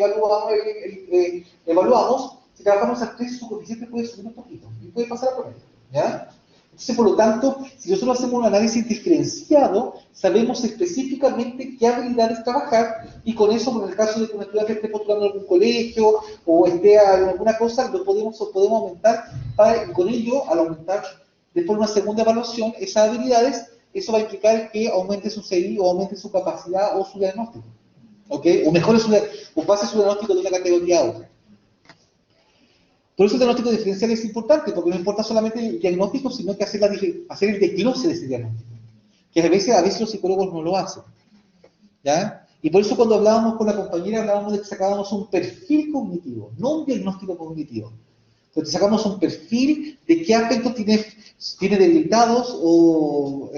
evaluamos, si trabajamos esas tres, su coeficiente puede subir un poquito, y puede pasar a promedio, ¿ya? Entonces, por lo tanto, si nosotros hacemos un análisis diferenciado, sabemos específicamente qué habilidades trabajar, y con eso, en el caso de que un estudiante esté postulando en algún colegio, o esté en alguna cosa, lo podemos aumentar, y con ello, al aumentar después de una segunda evaluación, esas habilidades, eso va a implicar que aumente su CI, o aumente su capacidad, o su diagnóstico, ¿ok? O mejore o pase su diagnóstico de una categoría a otra. Por eso el diagnóstico diferencial es importante, porque no importa solamente el diagnóstico, sino que hacer el desglose de ese diagnóstico. Que a veces los psicólogos no lo hacen, ¿ya? Y por eso cuando hablábamos con la compañera, hablábamos de que sacábamos un perfil cognitivo, no un diagnóstico cognitivo. Entonces sacamos un perfil de qué aspectos tiene debilitados, o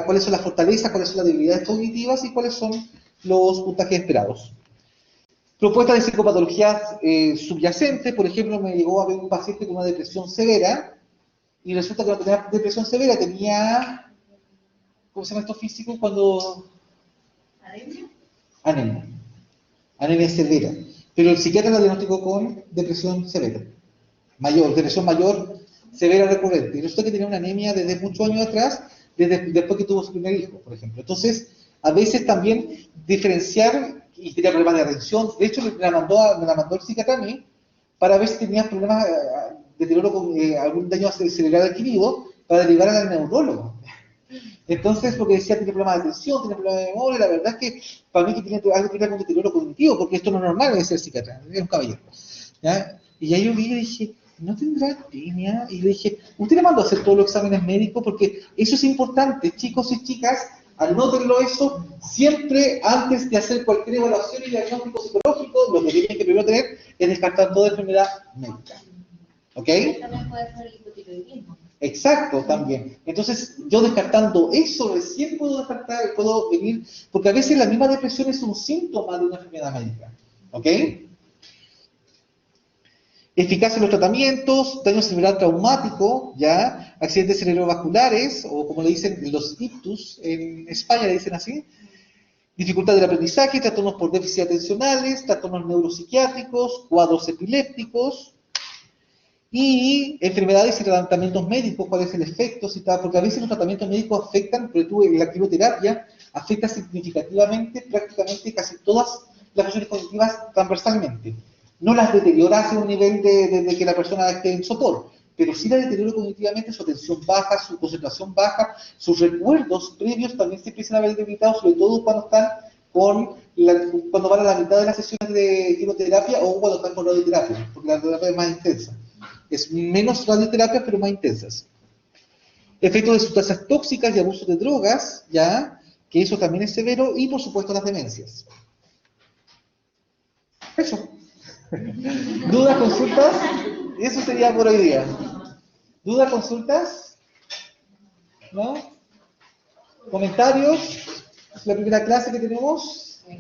cuáles son las fortalezas, cuáles son las debilidades cognitivas, y cuáles son los puntajes esperados. Propuestas de psicopatologías subyacentes, por ejemplo, me llegó a ver un paciente con una depresión severa, y resulta que no tenía depresión severa, tenía, ¿cómo se llama esto físico? Cuando... Anemia. Anemia severa. Pero el psiquiatra la diagnosticó con depresión severa. Depresión mayor, severa recurrente. Y resulta que tenía una anemia desde muchos años atrás, después que tuvo su primer hijo, por ejemplo. Entonces, a veces también diferenciar, y tenía problemas de atención. De hecho, me la mandó el psiquiatra a mí para ver si tenía problemas de deterioro con algún daño cerebral adquirido, para derivar al neurólogo. Entonces, porque decía, tiene problemas de atención, tiene problemas de memoria, la verdad es que para mí que tiene algo que ver con deterioro cognitivo, porque esto no es normal de ser psiquiatra, es un caballero, ¿ya? Y ahí yo vi y dije, ¿no tendrá anemia? Y le dije, usted le mandó a hacer todos los exámenes médicos, porque eso es importante, chicos y chicas. Anótenlo eso, siempre antes de hacer cualquier evaluación y diagnóstico psicológico, lo que tienen que primero tener es descartar toda enfermedad médica. ¿Ok? También puede ser el hipotiroidismo. Exacto, también. Entonces, yo descartando eso, recién puedo venir, porque a veces la misma depresión es un síntoma de una enfermedad médica. ¿Ok? Eficacia en los tratamientos, daño cerebral traumático, ¿ya? Accidentes cerebrovasculares, o como le dicen los ictus, en España le dicen así. Dificultad del aprendizaje, trastornos por déficit atencionales, trastornos neuropsiquiátricos, cuadros epilépticos, y enfermedades y tratamientos médicos, cuál es el efecto, porque a veces los tratamientos médicos afectan, pero la quimioterapia afecta significativamente, prácticamente casi todas las funciones cognitivas transversalmente. No las deteriora hacia un nivel de que la persona esté en sopor, pero sí la deteriora cognitivamente, su atención baja, su concentración baja, sus recuerdos previos también se empiezan a ver debilitados, sobre todo cuando están cuando van a la mitad de las sesiones de quimioterapia o cuando están con radioterapia, porque la radioterapia es más intensa. Es menos radioterapia, pero más intensas. Efectos de sustancias tóxicas y abuso de drogas, ya, que eso también es severo, y por supuesto las demencias. Eso. ¿Dudas, consultas? Eso sería por hoy día. ¿Dudas, consultas? ¿No? ¿Comentarios? ¿Es la primera clase que tenemos? Muy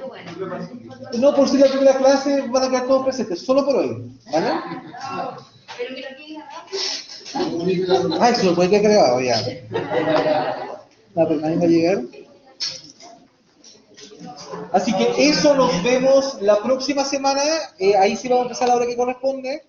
bueno. No, por si la primera clase van a quedar todos presentes, solo por hoy. ¿Vale? Pero que lo quede grabado. Ah, eso lo puede quedar grabado ya. No, pero nadie va a llegar. Así que eso nos vemos la próxima semana. Ahí sí vamos a empezar a la hora que corresponde.